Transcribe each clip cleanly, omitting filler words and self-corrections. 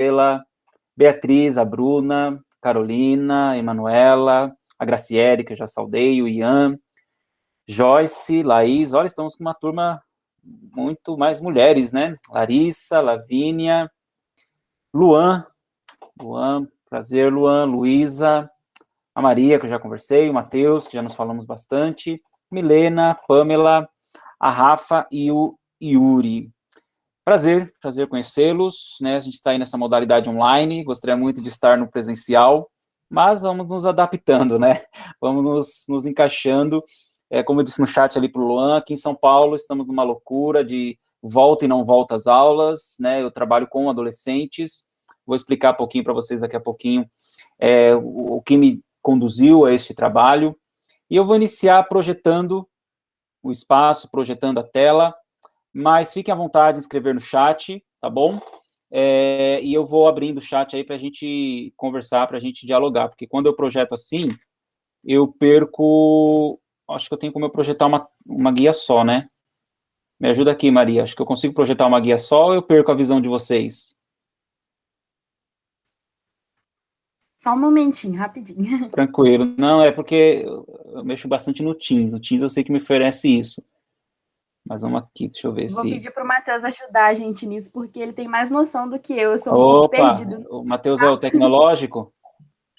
Ela, Beatriz, a Bruna, Carolina, Emanuela, a Graciele, que eu já saudei, o Ian, Joyce, Laís, olha, estamos com uma turma muito mais mulheres, né? Larissa, Lavínia, Luan, prazer, Luan, Luísa, a Maria, que eu já conversei, o Matheus, que já nos falamos bastante, Milena, Pamela, a Rafa e o Yuri. Prazer conhecê-los, né? A gente está aí nessa modalidade online, gostaria muito de estar no presencial, mas vamos nos adaptando, né? Vamos nos encaixando. Como eu disse no chat ali para o Luan, aqui em São Paulo estamos numa loucura de volta e não volta às aulas, né? Eu trabalho com adolescentes, vou explicar um pouquinho para vocês daqui a pouquinho o que me conduziu a este trabalho, e eu vou iniciar projetando o espaço, projetando a tela, mas fiquem à vontade de escrever no chat, tá bom? E eu vou abrindo o chat aí para a gente conversar, para a gente dialogar, porque quando eu projeto assim, eu perco, acho que eu tenho como eu projetar uma guia só, né? Me ajuda aqui, Maria, acho que eu consigo projetar uma guia só ou eu perco a visão de vocês? Só um momentinho, rapidinho. Tranquilo. Não, é porque eu mexo bastante no Teams. O Teams eu sei que me oferece isso. Mas vamos aqui, deixa eu ver Vou se... pedir para o Matheus ajudar a gente nisso, porque ele tem mais noção do que eu sou um pouco Opa, perdido. o Matheus é o tecnológico?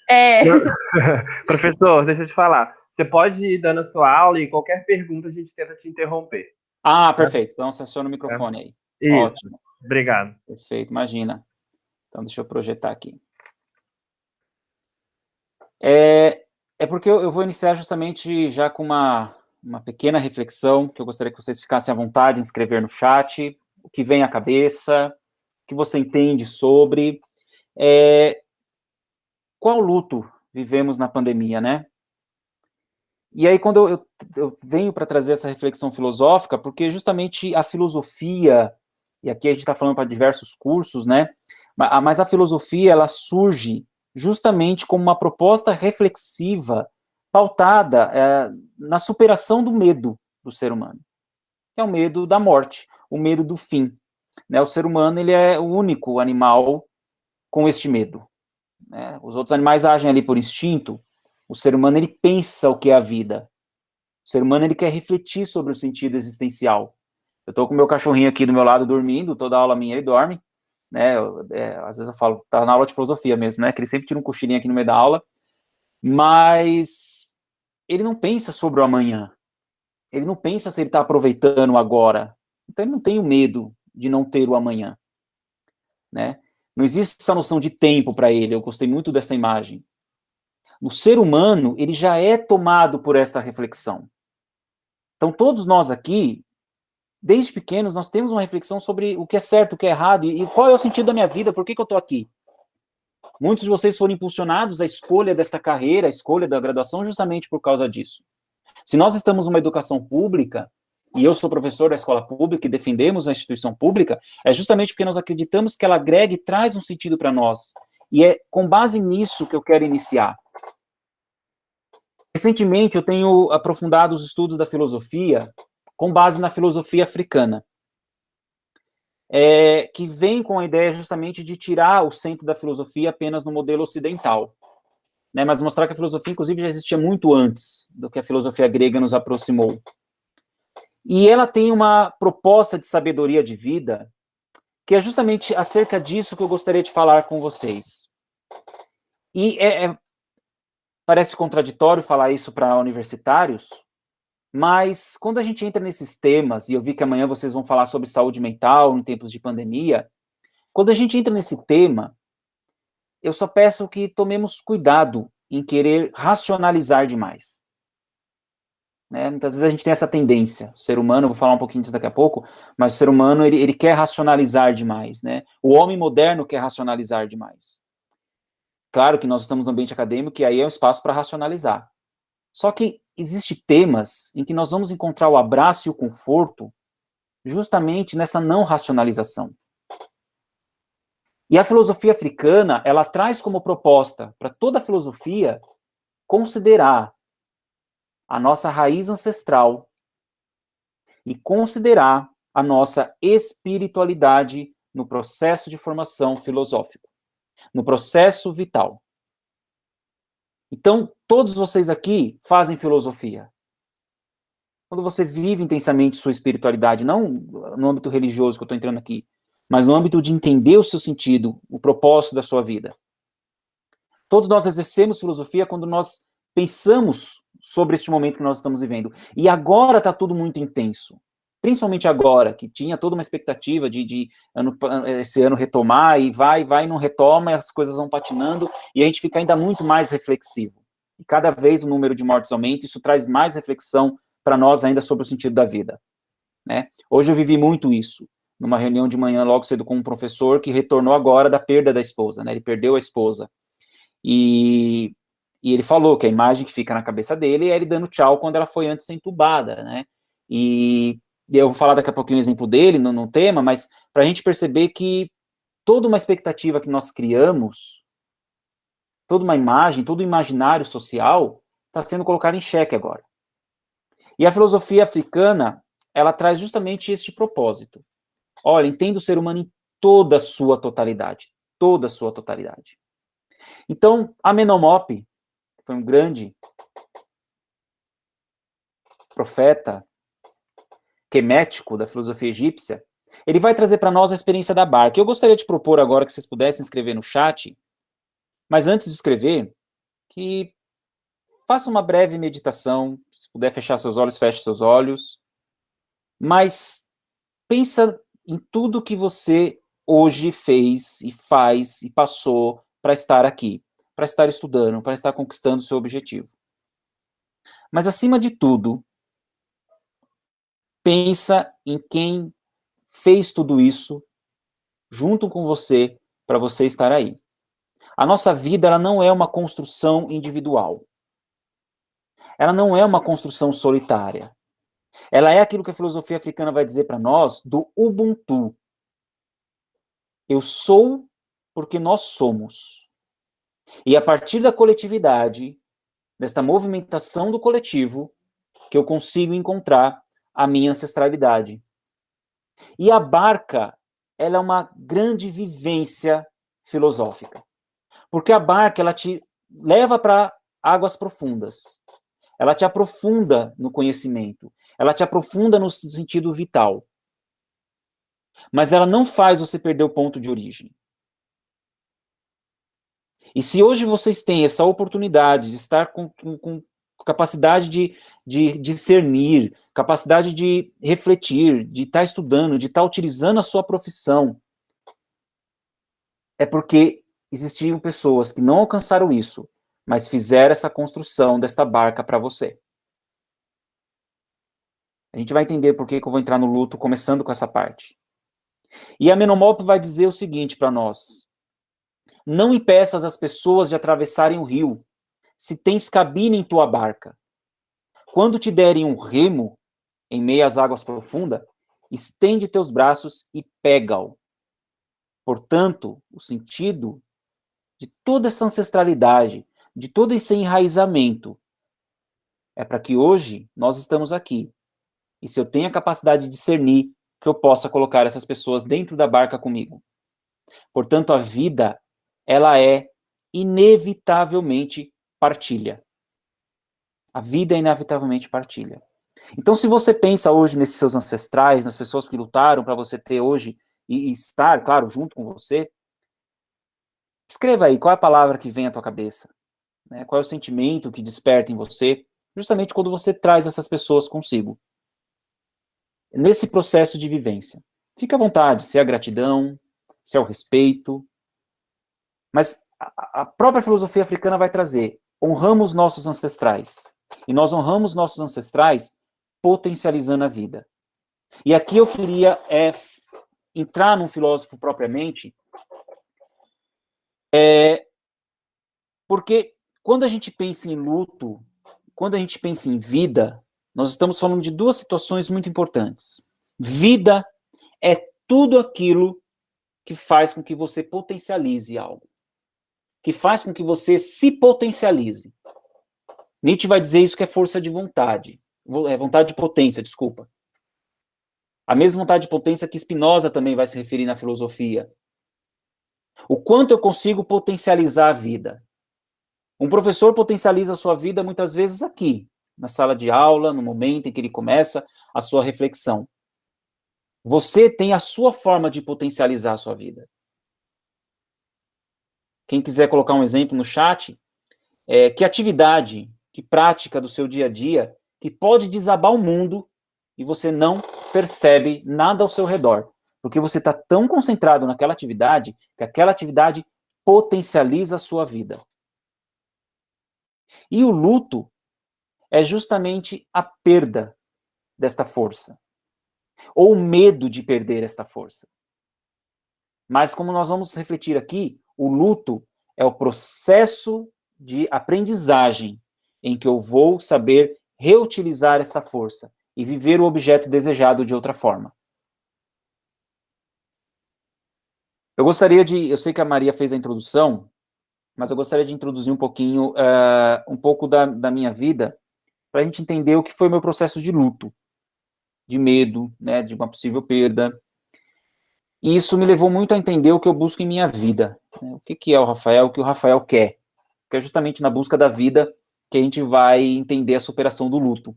É. Professor, deixa eu te falar. Você pode ir dando a sua aula e qualquer pergunta a gente tenta te interromper. Ah, perfeito. Então, você aciona o microfone aí. Isso. Ótimo. Obrigado. Perfeito, imagina. Então, deixa eu projetar aqui. É porque eu vou iniciar justamente já com uma pequena reflexão, que eu gostaria que vocês ficassem à vontade em escrever no chat, o que vem à cabeça, o que você entende sobre. Qual luto vivemos na pandemia, né? E aí, quando eu venho para trazer essa reflexão filosófica, porque justamente a filosofia, e aqui a gente está falando para diversos cursos, né? Mas a filosofia, ela surge justamente como uma proposta reflexiva, pautada na superação do medo do ser humano, que é o medo da morte, o medo do fim. Né? O ser humano, ele é o único animal com este medo. Né? Os outros animais agem ali por instinto, o ser humano, ele pensa o que é a vida. O ser humano, ele quer refletir sobre o sentido existencial. Eu estou com o meu cachorrinho aqui do meu lado dormindo, toda aula minha ele dorme, né? Às vezes eu falo, tá na aula de filosofia mesmo, né? Que ele sempre tira um cochilinho aqui no meio da aula, mas ele não pensa sobre o amanhã. Ele não pensa se ele está aproveitando o agora. Então ele não tem o medo de não ter o amanhã, né? Não existe essa noção de tempo para ele. Eu gostei muito dessa imagem. O ser humano, ele já é tomado por esta reflexão. Então, todos nós aqui, desde pequenos, nós temos uma reflexão sobre o que é certo, o que é errado, e qual é o sentido da minha vida, por que eu estou aqui. Muitos de vocês foram impulsionados à escolha desta carreira, à escolha da graduação, justamente por causa disso. Se nós estamos numa educação pública, e eu sou professor da escola pública e defendemos a instituição pública, é justamente porque nós acreditamos que ela agrega e traz um sentido para nós. E é com base nisso que eu quero iniciar. Recentemente, eu tenho aprofundado os estudos da filosofia com base na filosofia africana, que vem com a ideia justamente de tirar o centro da filosofia apenas no modelo ocidental, né, mas mostrar que a filosofia, inclusive, já existia muito antes do que a filosofia grega nos aproximou. E ela tem uma proposta de sabedoria de vida, que é justamente acerca disso que eu gostaria de falar com vocês. E parece contraditório falar isso para universitários, mas quando a gente entra nesses temas, e eu vi que amanhã vocês vão falar sobre saúde mental em tempos de pandemia, quando a gente entra nesse tema, eu só peço que tomemos cuidado em querer racionalizar demais. Né? Muitas vezes a gente tem essa tendência, o ser humano, eu vou falar um pouquinho disso daqui a pouco, mas o ser humano, ele quer racionalizar demais, né? O homem moderno quer racionalizar demais. Claro que nós estamos no ambiente acadêmico, e aí é um espaço para racionalizar. Só que existem temas em que nós vamos encontrar o abraço e o conforto justamente nessa não racionalização. E a filosofia africana, ela traz como proposta para toda a filosofia considerar a nossa raiz ancestral e considerar a nossa espiritualidade no processo de formação filosófico. no processo vital. Então, todos vocês aqui fazem filosofia. Quando você vive intensamente sua espiritualidade, não no âmbito religioso que eu estou entrando aqui, mas no âmbito de entender o seu sentido, o propósito da sua vida. Todos nós exercemos filosofia quando nós pensamos sobre este momento que nós estamos vivendo. E agora está tudo muito intenso. Principalmente agora, que tinha toda uma expectativa de esse ano retomar, e vai, não retoma, e as coisas vão patinando, e a gente fica ainda muito mais reflexivo. E cada vez o número de mortes aumenta, isso traz mais reflexão para nós ainda sobre o sentido da vida. Né? Hoje eu vivi muito isso, numa reunião de manhã, logo cedo, com um professor que retornou agora da perda da esposa, né? Ele perdeu a esposa. E ele falou que a imagem que fica na cabeça dele é ele dando tchau quando ela foi antes entubada, né? E eu vou falar daqui a pouquinho o exemplo dele no tema, mas para a gente perceber que toda uma expectativa que nós criamos, toda uma imagem, todo o imaginário social está sendo colocado em xeque agora. E a filosofia africana, ela traz justamente este propósito. Olha, entenda o ser humano em toda a sua totalidade, toda a sua totalidade. Então, Amenhotep foi um grande profeta quemético da filosofia egípcia. Ele vai trazer para nós a experiência da barca. Eu gostaria de propor agora que vocês pudessem escrever no chat, mas antes de escrever, que faça uma breve meditação. Se puder fechar seus olhos, feche seus olhos. Mas pensa em tudo que você hoje fez e faz e passou para estar aqui, para estar estudando, para estar conquistando o seu objetivo. Mas, acima de tudo, pensa em quem fez tudo isso junto com você para você estar aí. A nossa vida, ela não é uma construção individual. Ela não é uma construção solitária. Ela é aquilo que a filosofia africana vai dizer para nós do Ubuntu. Eu sou porque nós somos. E a partir da coletividade, desta movimentação do coletivo, que eu consigo encontrar a minha ancestralidade. E a barca, ela é uma grande vivência filosófica. Porque a barca, ela te leva para águas profundas. Ela te aprofunda no conhecimento. Ela te aprofunda no sentido vital. Mas ela não faz você perder o ponto de origem. E se hoje vocês têm essa oportunidade de estar com capacidade de discernir, capacidade de refletir, de estar estudando, de estar utilizando a sua profissão, é porque existiam pessoas que não alcançaram isso, mas fizeram essa construção desta barca para você. A gente vai entender por que eu vou entrar no luto começando com essa parte. E Amenhotep vai dizer o seguinte para nós: não impeças as pessoas de atravessarem o rio, se tens cabine em tua barca. Quando te derem um remo em meio às águas profundas, estende teus braços e pega-o. Portanto, o sentido de toda essa ancestralidade, de todo esse enraizamento, é para que hoje nós estamos aqui. E se eu tenho a capacidade de discernir, que eu possa colocar essas pessoas dentro da barca comigo. Portanto, a vida, ela é inevitavelmente partilha. A vida é inevitavelmente partilha. Então, se você pensa hoje nesses seus ancestrais, nas pessoas que lutaram para você ter hoje e estar, claro, junto com você, escreva aí qual é a palavra que vem à tua cabeça, né? Qual é o sentimento que desperta em você, justamente quando você traz essas pessoas consigo. Nesse processo de vivência. Fique à vontade, se é a gratidão, se é o respeito. Mas a própria filosofia africana vai trazer: honramos nossos ancestrais. E nós honramos nossos ancestrais potencializando a vida. E aqui eu queria entrar num filósofo propriamente, porque quando a gente pensa em luto, quando a gente pensa em vida, nós estamos falando de duas situações muito importantes. Vida é tudo aquilo que faz com que você potencialize algo. Que faz com que você se potencialize. Nietzsche vai dizer isso que é força de vontade. É vontade de potência, desculpa. A mesma vontade de potência que Spinoza também vai se referir na filosofia. O quanto eu consigo potencializar a vida. Um professor potencializa a sua vida muitas vezes aqui, na sala de aula, no momento em que ele começa a sua reflexão. Você tem a sua forma de potencializar a sua vida. Quem quiser colocar um exemplo no chat, que atividade, que prática do seu dia a dia, que pode desabar o mundo e você não percebe nada ao seu redor, porque você está tão concentrado naquela atividade, que aquela atividade potencializa a sua vida. E o luto é justamente a perda desta força, ou o medo de perder esta força. Mas como nós vamos refletir aqui, o luto é o processo de aprendizagem em que eu vou saber reutilizar esta força e viver o objeto desejado de outra forma. Eu sei que a Maria fez a introdução, mas eu gostaria de introduzir um pouquinho, um pouco da minha vida, para a gente entender o que foi o meu processo de luto, de medo, né, de uma possível perda. E isso me levou muito a entender o que eu busco em minha vida. Né? O que é o Rafael, o que o Rafael quer. Que é justamente na busca da vida que a gente vai entender a superação do luto.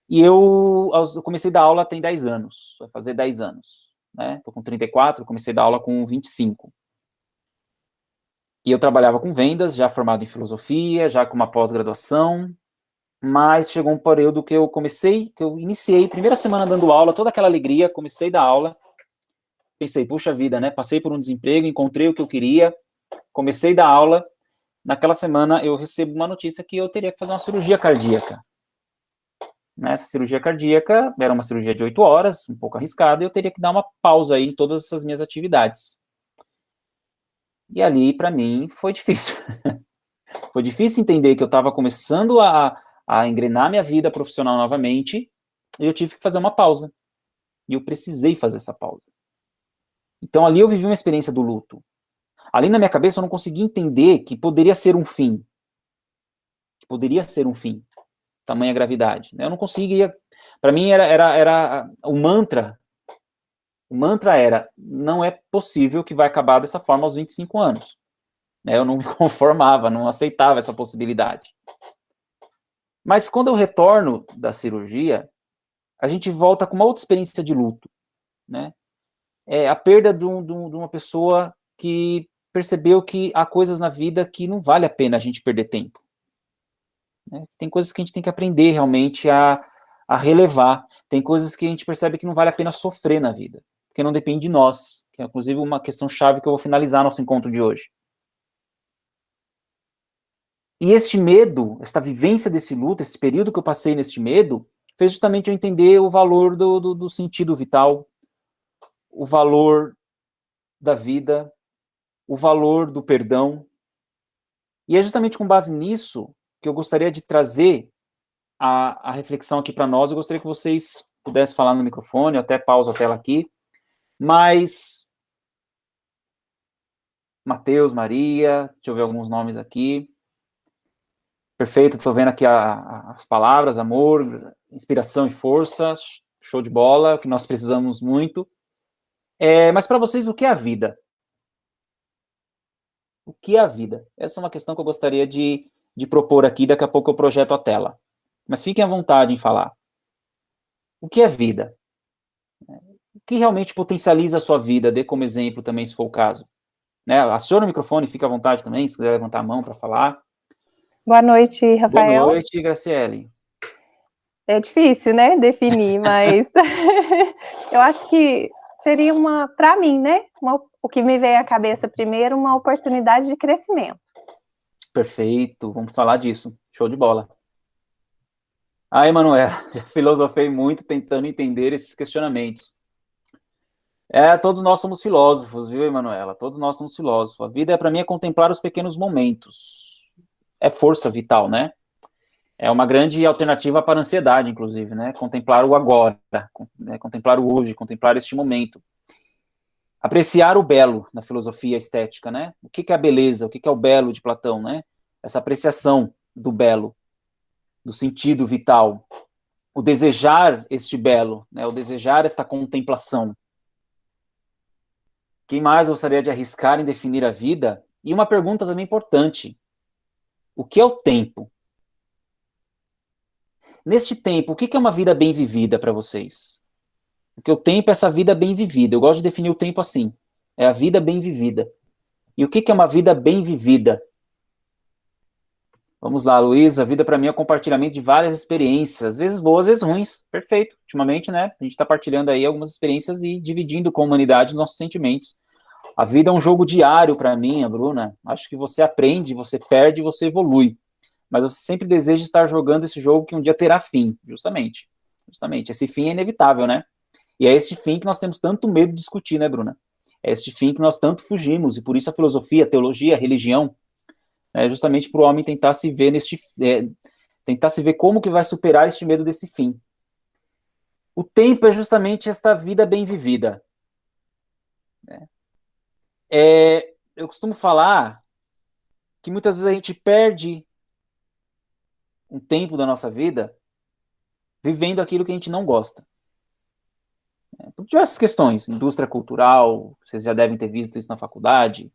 E eu comecei a dar aula tem 10 anos, vai fazer 10 anos. Né? Estou com 34, comecei a dar aula com 25. E eu trabalhava com vendas, já formado em filosofia, já com uma pós-graduação, mas chegou um período que eu iniciei, primeira semana dando aula, toda aquela alegria, comecei a dar aula, pensei, puxa vida, né, passei por um desemprego, encontrei o que eu queria, comecei a dar aula, naquela semana eu recebo uma notícia que eu teria que fazer uma cirurgia cardíaca. Essa cirurgia cardíaca era uma cirurgia de 8 horas, um pouco arriscada, e eu teria que dar uma pausa aí em todas essas minhas atividades. E ali, para mim, foi difícil. Foi difícil entender que eu estava começando a engrenar minha vida profissional novamente, e eu tive que fazer uma pausa. E eu precisei fazer essa pausa. Então, ali eu vivi uma experiência do luto. Ali na minha cabeça eu não conseguia entender que poderia ser um fim. Que poderia ser um fim. Tamanha gravidade. Eu não conseguia... Para mim era o mantra. O mantra era, não é possível que vai acabar dessa forma aos 25 anos. Eu não me conformava, não aceitava essa possibilidade. Mas quando eu retorno da cirurgia, a gente volta com uma outra experiência de luto, né? É a perda de uma pessoa que percebeu que há coisas na vida que não vale a pena a gente perder tempo. Né? Tem coisas que a gente tem que aprender realmente a relevar. Tem coisas que a gente percebe que não vale a pena sofrer na vida, porque não depende de nós, que é inclusive uma questão chave que eu vou finalizar nosso encontro de hoje. E este medo, esta vivência desse luto, esse período que eu passei neste medo, fez justamente eu entender o valor do sentido vital, o valor da vida, o valor do perdão. E é justamente com base nisso que eu gostaria de trazer a reflexão aqui para nós. Eu gostaria que vocês pudessem falar no microfone, eu até pauso a tela aqui, mas... Mateus, Maria, deixa eu ver alguns nomes aqui. Perfeito, estou vendo aqui as palavras, amor, inspiração e força, show de bola, que nós precisamos muito. Mas para vocês, o que é a vida? O que é a vida? Essa é uma questão que eu gostaria de propor aqui, daqui a pouco eu projeto a tela. Mas fiquem à vontade em falar. O que é vida? O que realmente potencializa a sua vida? Dê como exemplo também, se for o caso. Né? Aciona o microfone, fica à vontade também, se quiser levantar a mão para falar. Boa noite, Rafael. Boa noite, Graciele. É difícil, né, definir, mas eu acho que seria para mim, né, o que me veio à cabeça primeiro, uma oportunidade de crescimento. Perfeito, vamos falar disso. Show de bola. Emanuela, já filosofei muito tentando entender esses questionamentos. Todos nós somos filósofos, viu, Emanuela? Todos nós somos filósofos. A vida, para mim, é contemplar os pequenos momentos. É força vital, né? É uma grande alternativa para a ansiedade, inclusive, né? Contemplar o agora, né? Contemplar o hoje, contemplar este momento. Apreciar o belo na filosofia estética, né? O que é a beleza, o que é o belo de Platão, né? Essa apreciação do belo, do sentido vital. O desejar este belo, né? O desejar esta contemplação. Quem mais gostaria de arriscar em definir a vida? E uma pergunta também importante. O que é o tempo? Neste tempo, o que é uma vida bem vivida para vocês? Porque o tempo é essa vida bem vivida. Eu gosto de definir o tempo assim. É a vida bem vivida. E o que é uma vida bem vivida? Vamos lá, Luiz. A vida para mim é o compartilhamento de várias experiências, às vezes boas, às vezes ruins. Perfeito. Ultimamente, né? A gente está partilhando aí algumas experiências e dividindo com a humanidade nossos sentimentos. A vida é um jogo diário para mim, Bruna. Acho que você aprende, você perde, você evolui. Mas você sempre deseja estar jogando esse jogo que um dia terá fim, justamente. Justamente. Esse fim é inevitável, né? E é este fim que nós temos tanto medo de discutir, né, Bruna? É este fim que nós tanto fugimos, e por isso a filosofia, a teologia, a religião, é justamente para o homem tentar se ver tentar se ver como que vai superar este medo desse fim. O tempo é justamente esta vida bem vivida. Eu costumo falar que muitas vezes a gente perde um tempo da nossa vida vivendo aquilo que a gente não gosta. Por diversas questões, indústria cultural, vocês já devem ter visto isso na faculdade,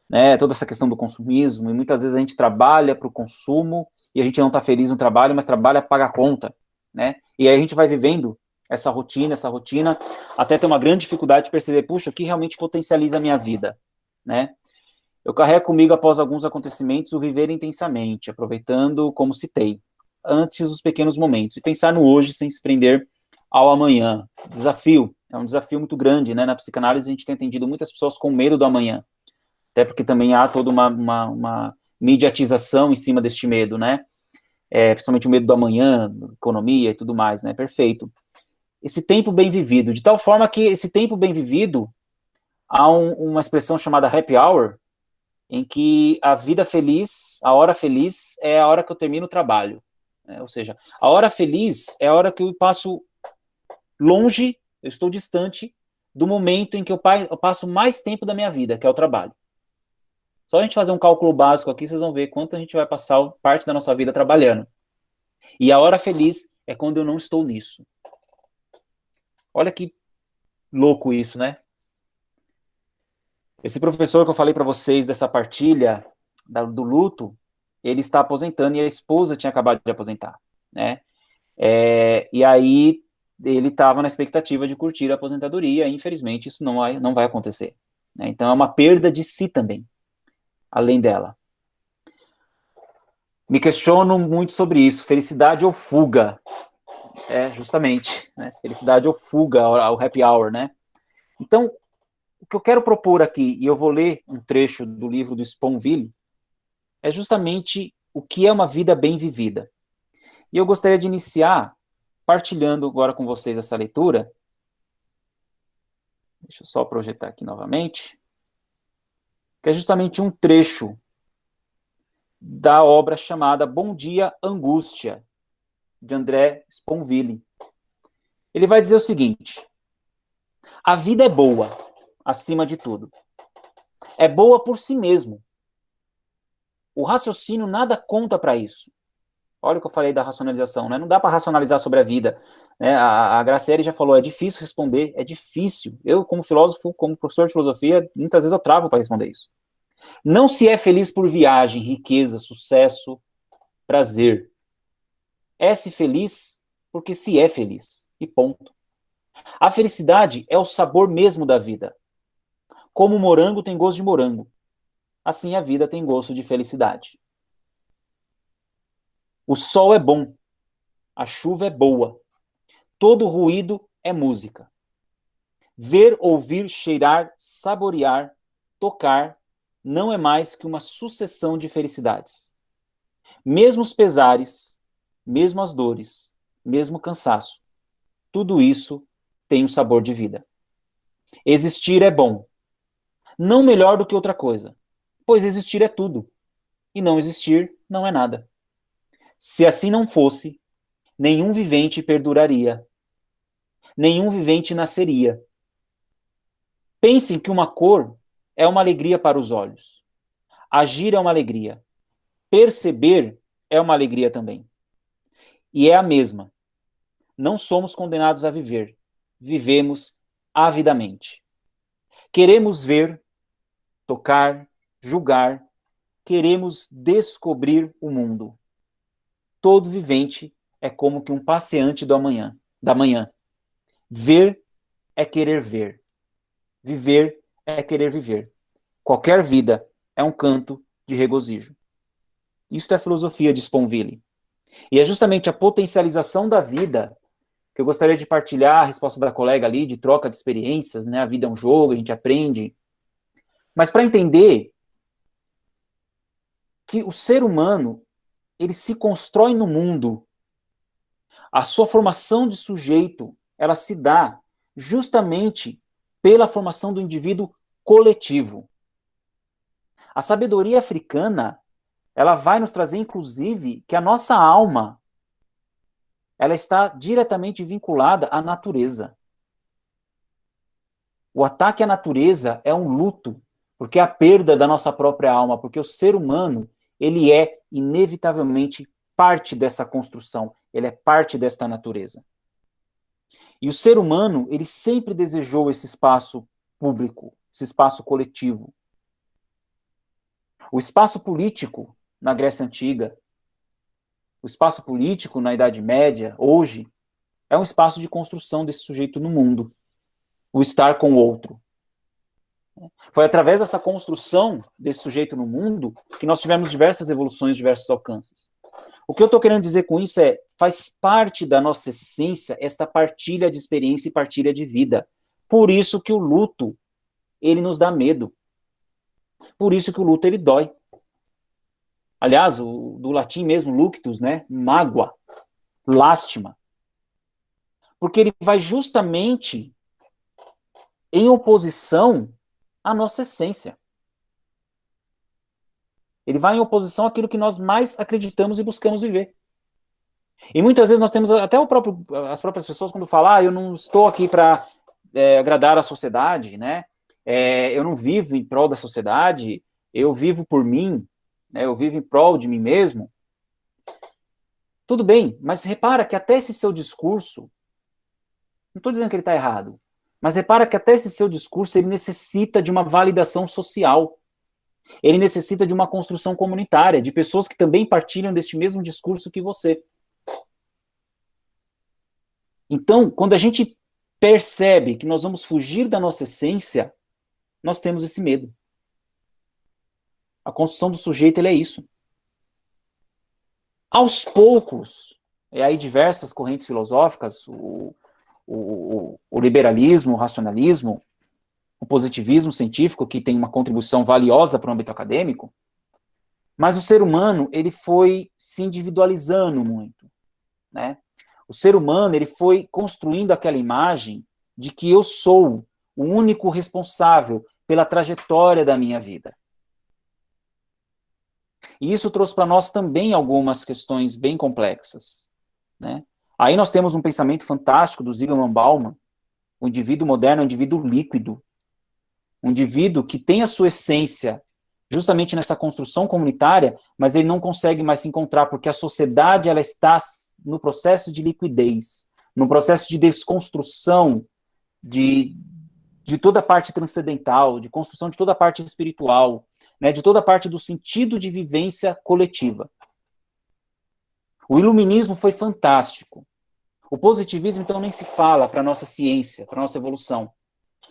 né, toda essa questão do consumismo, e muitas vezes a gente trabalha para o consumo e a gente não está feliz no trabalho, mas trabalha para pagar a conta, né, e aí a gente vai vivendo essa rotina, até ter uma grande dificuldade de perceber, puxa, o que realmente potencializa a minha vida, né. Eu carrego comigo, após alguns acontecimentos, o viver intensamente, aproveitando, como citei, antes os pequenos momentos, e pensar no hoje sem se prender ao amanhã. Desafio, é um desafio muito grande, né? Na psicanálise a gente tem entendido muitas pessoas com medo do amanhã, até porque também há toda uma mediatização em cima deste medo, né? Principalmente o medo do amanhã, economia e tudo mais, né? Perfeito. Esse tempo bem vivido, de tal forma que esse tempo bem vivido, há uma expressão chamada happy hour, em que a vida feliz, a hora feliz, é a hora que eu termino o trabalho. Ou seja, a hora feliz é a hora que eu passo longe, eu estou distante do momento em que eu passo mais tempo da minha vida, que é o trabalho. Só a gente fazer um cálculo básico aqui, vocês vão ver quanto a gente vai passar parte da nossa vida trabalhando. E a hora feliz é quando eu não estou nisso. Olha que louco isso, né? Esse professor que eu falei para vocês dessa partilha do luto, ele está aposentando e a esposa tinha acabado de aposentar, né? E aí ele estava na expectativa de curtir a aposentadoria, e infelizmente isso não vai acontecer, né? Então é uma perda de si também, além dela. Me questiono muito sobre isso, felicidade ou fuga? Justamente, né? Felicidade ou fuga ao happy hour, né? Então, o que eu quero propor aqui, e eu vou ler um trecho do livro do Sponville, é justamente o que é uma vida bem vivida. E eu gostaria de iniciar partilhando agora com vocês essa leitura. Deixa eu só projetar aqui novamente. Que é justamente um trecho da obra chamada Bom Dia, Angústia, de André Sponville. Ele vai dizer o seguinte: a vida é boa, acima de tudo. É boa por si mesmo. O raciocínio nada conta para isso. Olha o que eu falei da racionalização, né? Não dá para racionalizar sobre a vida, né? A Graciele já falou, é difícil responder, é difícil. Eu, como filósofo, como professor de filosofia, muitas vezes eu travo para responder isso. Não se é feliz por viagem, riqueza, sucesso, prazer. É-se feliz porque se é feliz. E ponto. A felicidade é o sabor mesmo da vida. Como o morango tem gosto de morango, assim a vida tem gosto de felicidade. O sol é bom, a chuva é boa, todo ruído é música. Ver, ouvir, cheirar, saborear, tocar, não é mais que uma sucessão de felicidades. Mesmo os pesares, mesmo as dores, mesmo o cansaço, tudo isso tem um sabor de vida. Existir é bom, não melhor do que outra coisa, pois existir é tudo, e não existir não é nada. Se assim não fosse, nenhum vivente perduraria, nenhum vivente nasceria. Pensem que uma cor é uma alegria para os olhos. Agir é uma alegria. Perceber é uma alegria também. E é a mesma. Não somos condenados a viver. Vivemos avidamente. Queremos ver, tocar, julgar, queremos descobrir o mundo. Todo vivente é como que um passeante da manhã. Ver é querer ver. Viver é querer viver. Qualquer vida é um canto de regozijo. Isto é a filosofia de Sponville. E é justamente a potencialização da vida que eu gostaria de partilhar a resposta da colega ali, de troca de experiências, né? A vida é um jogo, a gente aprende. Mas para entender que o ser humano, ele se constrói no mundo. A sua formação de sujeito, ela se dá justamente pela formação do indivíduo coletivo. A sabedoria africana, ela vai nos trazer, inclusive, que a nossa alma, ela está diretamente vinculada à natureza. O ataque à natureza é um luto, porque é a perda da nossa própria alma, porque o ser humano, ele é inevitavelmente parte dessa construção, ele é parte desta natureza. E o ser humano, ele sempre desejou esse espaço público, esse espaço coletivo. O espaço político na Grécia Antiga, o espaço político na Idade Média, hoje, é um espaço de construção desse sujeito no mundo, o estar com o outro. Foi através dessa construção desse sujeito no mundo que nós tivemos diversas evoluções, diversos alcances. O que eu estou querendo dizer com isso é, faz parte da nossa essência esta partilha de experiência e partilha de vida. Por isso que o luto, ele nos dá medo. Por isso que o luto, ele dói. Aliás, do latim mesmo, luctus, né? Mágoa, lástima. Porque ele vai justamente em oposição à nossa essência. Ele vai em oposição àquilo que nós mais acreditamos e buscamos viver. E muitas vezes nós temos até as próprias pessoas quando falam, eu não estou aqui para agradar a sociedade, né? Eu não vivo em prol da sociedade, eu vivo por mim, né? Eu vivo em prol de mim mesmo. Tudo bem, mas repara que até esse seu discurso, não estou dizendo que ele está errado, mas repara que até esse seu discurso ele necessita de uma validação social. Ele necessita de uma construção comunitária, de pessoas que também partilham deste mesmo discurso que você. Então, quando a gente percebe que nós vamos fugir da nossa essência, nós temos esse medo. A construção do sujeito, ele é isso. Aos poucos, e aí diversas correntes filosóficas, o liberalismo, o racionalismo, o positivismo científico, que tem uma contribuição valiosa para o âmbito acadêmico, mas o ser humano, ele foi se individualizando muito, né? O ser humano, ele foi construindo aquela imagem de que eu sou o único responsável pela trajetória da minha vida. E isso trouxe para nós também algumas questões bem complexas, né? Aí nós temos um pensamento fantástico do Zygmunt Bauman, o indivíduo moderno é um indivíduo líquido, um indivíduo que tem a sua essência justamente nessa construção comunitária, mas ele não consegue mais se encontrar, porque a sociedade ela está no processo de liquidez, no processo de desconstrução de toda a parte transcendental, de construção de toda a parte espiritual, né, de toda a parte do sentido de vivência coletiva. O iluminismo foi fantástico. O positivismo, então, nem se fala para a nossa ciência, para a nossa evolução.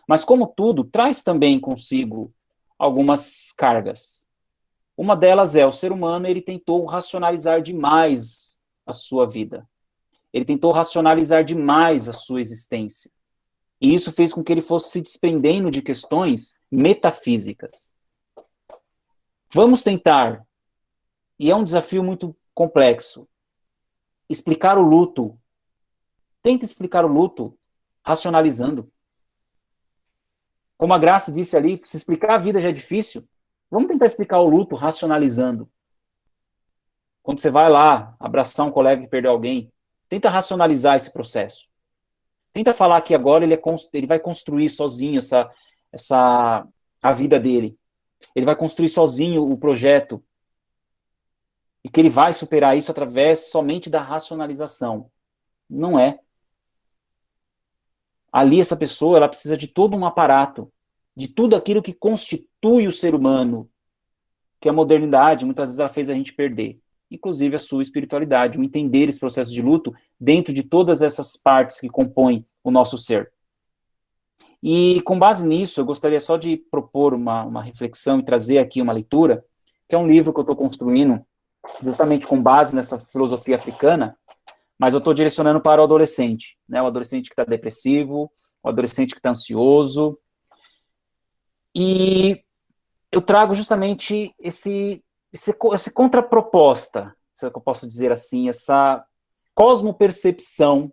Mas, como tudo, traz também consigo algumas cargas. Uma delas é, o ser humano, ele tentou racionalizar demais a sua vida. Ele tentou racionalizar demais a sua existência. E isso fez com que ele fosse se desprendendo de questões metafísicas. Vamos tentar, e é um desafio muito complexo, explicar o luto. Tenta explicar o luto racionalizando. Como a Graça disse ali, se explicar a vida já é difícil, vamos tentar explicar o luto racionalizando. Quando você vai lá abraçar um colega que perdeu alguém, tenta racionalizar esse processo. Tenta falar que agora ele vai construir sozinho a vida dele. Ele vai construir sozinho o projeto. E que ele vai superar isso através somente da racionalização. Não é. Ali essa pessoa ela precisa de todo um aparato de tudo aquilo que constitui o ser humano, que a modernidade, muitas vezes, ela fez a gente perder. Inclusive a sua espiritualidade, o entender esse processo de luto dentro de todas essas partes que compõem o nosso ser. E com base nisso, eu gostaria só de propor uma reflexão e trazer aqui uma leitura, que é um livro que eu estou construindo, justamente com base nessa filosofia africana, mas eu estou direcionando para o adolescente, né? O adolescente que está depressivo, o adolescente que está ansioso. E eu trago justamente essa contraproposta, se é que eu posso dizer assim, essa cosmopercepção,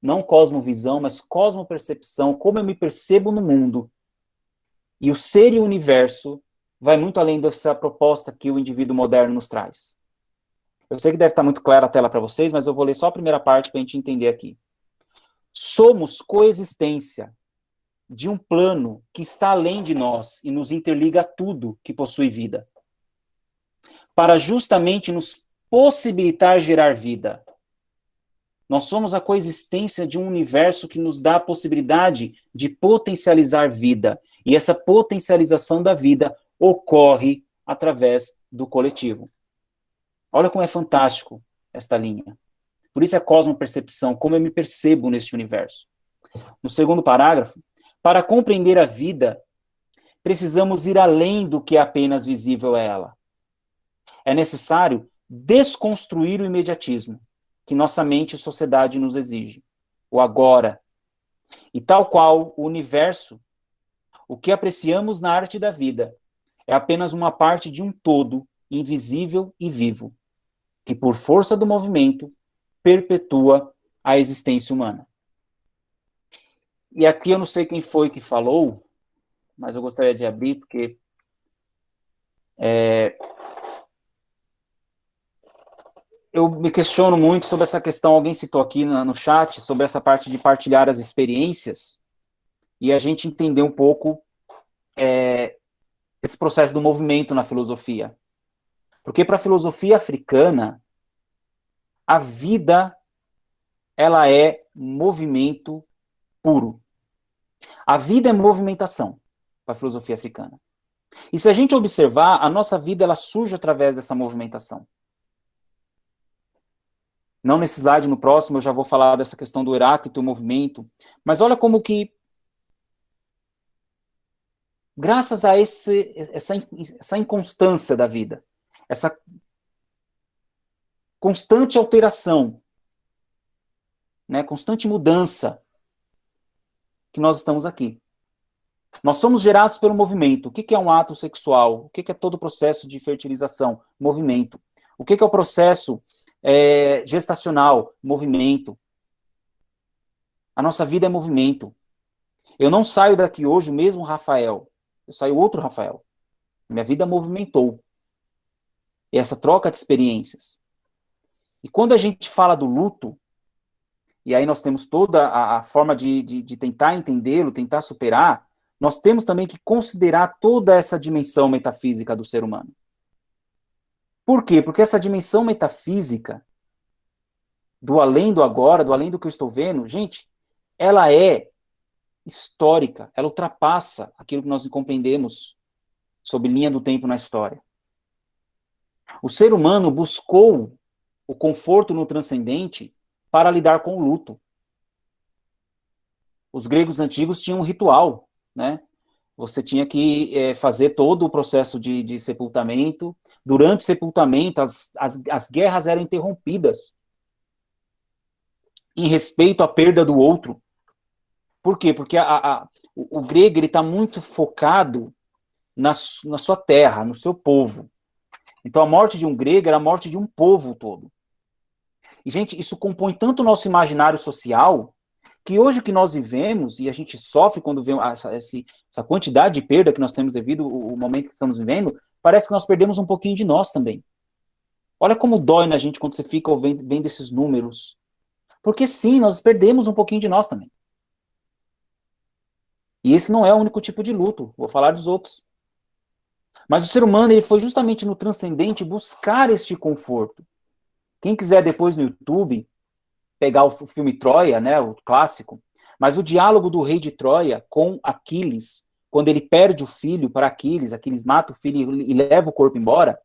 não cosmovisão, mas cosmopercepção, como eu me percebo no mundo. E o ser e o universo vai muito além dessa proposta que o indivíduo moderno nos traz. Eu sei que deve estar muito clara a tela para vocês, mas eu vou ler só a primeira parte para a gente entender aqui. Somos coexistência de um plano que está além de nós e nos interliga a tudo que possui vida, para justamente nos possibilitar gerar vida. Nós somos a coexistência de um universo que nos dá a possibilidade de potencializar vida, e essa potencialização da vida ocorre através do coletivo. Olha como é fantástico esta linha. Por isso é a cosmopercepção, como eu me percebo neste universo. No segundo parágrafo, para compreender a vida, precisamos ir além do que é apenas visível a ela. É necessário desconstruir o imediatismo que nossa mente e sociedade nos exige, o agora. E tal qual o universo, o que apreciamos na arte da vida é apenas uma parte de um todo invisível e vivo, que por força do movimento perpetua a existência humana. E aqui eu não sei quem foi que falou, mas eu gostaria de abrir, porque eu me questiono muito sobre essa questão, alguém citou aqui no chat, sobre essa parte de partilhar as experiências, e a gente entender um pouco esse processo do movimento na filosofia. Porque para a filosofia africana, a vida, ela é movimento puro. A vida é movimentação para a filosofia africana. E se a gente observar, a nossa vida, ela surge através dessa movimentação. Não nesse slide, no próximo, eu já vou falar dessa questão do Heráclito, o movimento. Mas olha como que, graças a essa inconstância da vida, essa constante alteração, né, constante mudança, que nós estamos aqui. Nós somos gerados pelo movimento. O que é um ato sexual? O que é todo o processo de fertilização? Movimento. O que é o processo gestacional? Movimento. A nossa vida é movimento. Eu não saio daqui hoje o mesmo Rafael. Eu saio outro Rafael. Minha vida movimentou. E essa troca de experiências. E quando a gente fala do luto, e aí nós temos toda a forma de tentar entendê-lo, tentar superar, nós temos também que considerar toda essa dimensão metafísica do ser humano. Por quê? Porque essa dimensão metafísica, do além do agora, do além do que eu estou vendo, gente, ela é histórica, ela ultrapassa aquilo que nós compreendemos sob linha do tempo na história. O ser humano buscou o conforto no transcendente para lidar com o luto. Os gregos antigos tinham um ritual, né? Você tinha que fazer todo o processo de sepultamento. Durante o sepultamento, as guerras eram interrompidas em respeito à perda do outro. Por quê? Porque o grego está muito focado na sua terra, no seu povo. Então, a morte de um grego era a morte de um povo todo. E, gente, isso compõe tanto o nosso imaginário social, que hoje o que nós vivemos, e a gente sofre quando vê essa quantidade de perda que nós temos devido ao momento que estamos vivendo, parece que nós perdemos um pouquinho de nós também. Olha como dói na gente quando você fica vendo esses números. Porque sim, nós perdemos um pouquinho de nós também. E esse não é o único tipo de luto, vou falar dos outros. Mas o ser humano, ele foi justamente no transcendente buscar este conforto. Quem quiser depois no YouTube pegar o filme Troia, né, o clássico, mas o diálogo do rei de Troia com Aquiles, quando ele perde o filho para Aquiles, Aquiles mata o filho e leva o corpo embora,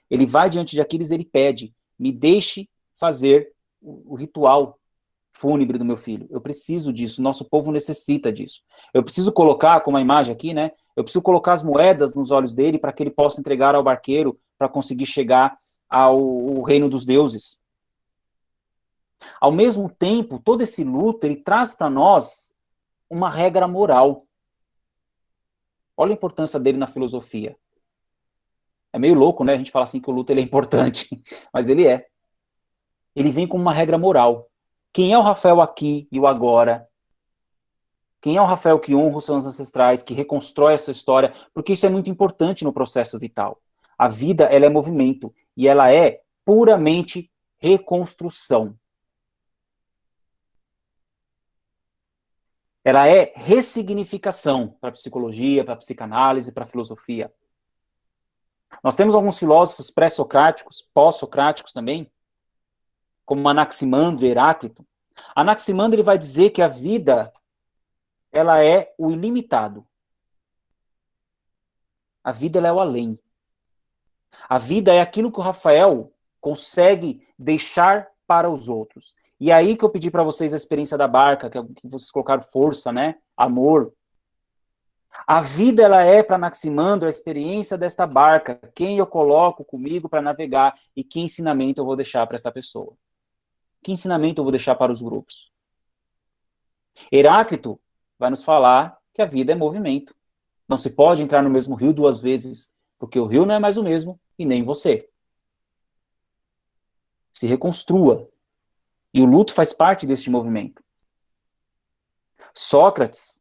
ele vai diante de Aquiles e ele pede, me deixe fazer o ritual fúnebre do meu filho. Eu preciso disso, nosso povo necessita disso. Eu preciso colocar, como a imagem aqui, né? Eu preciso colocar as moedas nos olhos dele para que ele possa entregar ao barqueiro para conseguir chegar ao reino dos deuses. Ao mesmo tempo, todo esse luto, ele traz para nós uma regra moral. Olha a importância dele na filosofia. É meio louco, né? A gente fala assim que o luto ele é importante, mas ele é. Ele vem como uma regra moral. Quem é o Rafael aqui e o agora? Quem é o Rafael que honra os seus ancestrais, que reconstrói a sua história? Porque isso é muito importante no processo vital. A vida, ela é movimento, e ela é puramente reconstrução. Ela é ressignificação para a psicologia, para a psicanálise, para a filosofia. Nós temos alguns filósofos pré-socráticos, pós-socráticos também, como Anaximandro e Heráclito. Anaximandro ele vai dizer que a vida ela é o ilimitado. A vida ela é o além. A vida é aquilo que o Rafael consegue deixar para os outros. E é aí que eu pedi para vocês a experiência da barca, que vocês colocaram força, né? Amor. A vida, ela é para Anaximandro a experiência desta barca. Quem eu coloco comigo para navegar e que ensinamento eu vou deixar para esta pessoa. Que ensinamento eu vou deixar para os grupos. Heráclito vai nos falar que a vida é movimento. Não se pode entrar no mesmo rio duas vezes, porque o rio não é mais o mesmo e nem você. Se reconstrua. E o luto faz parte deste movimento. Sócrates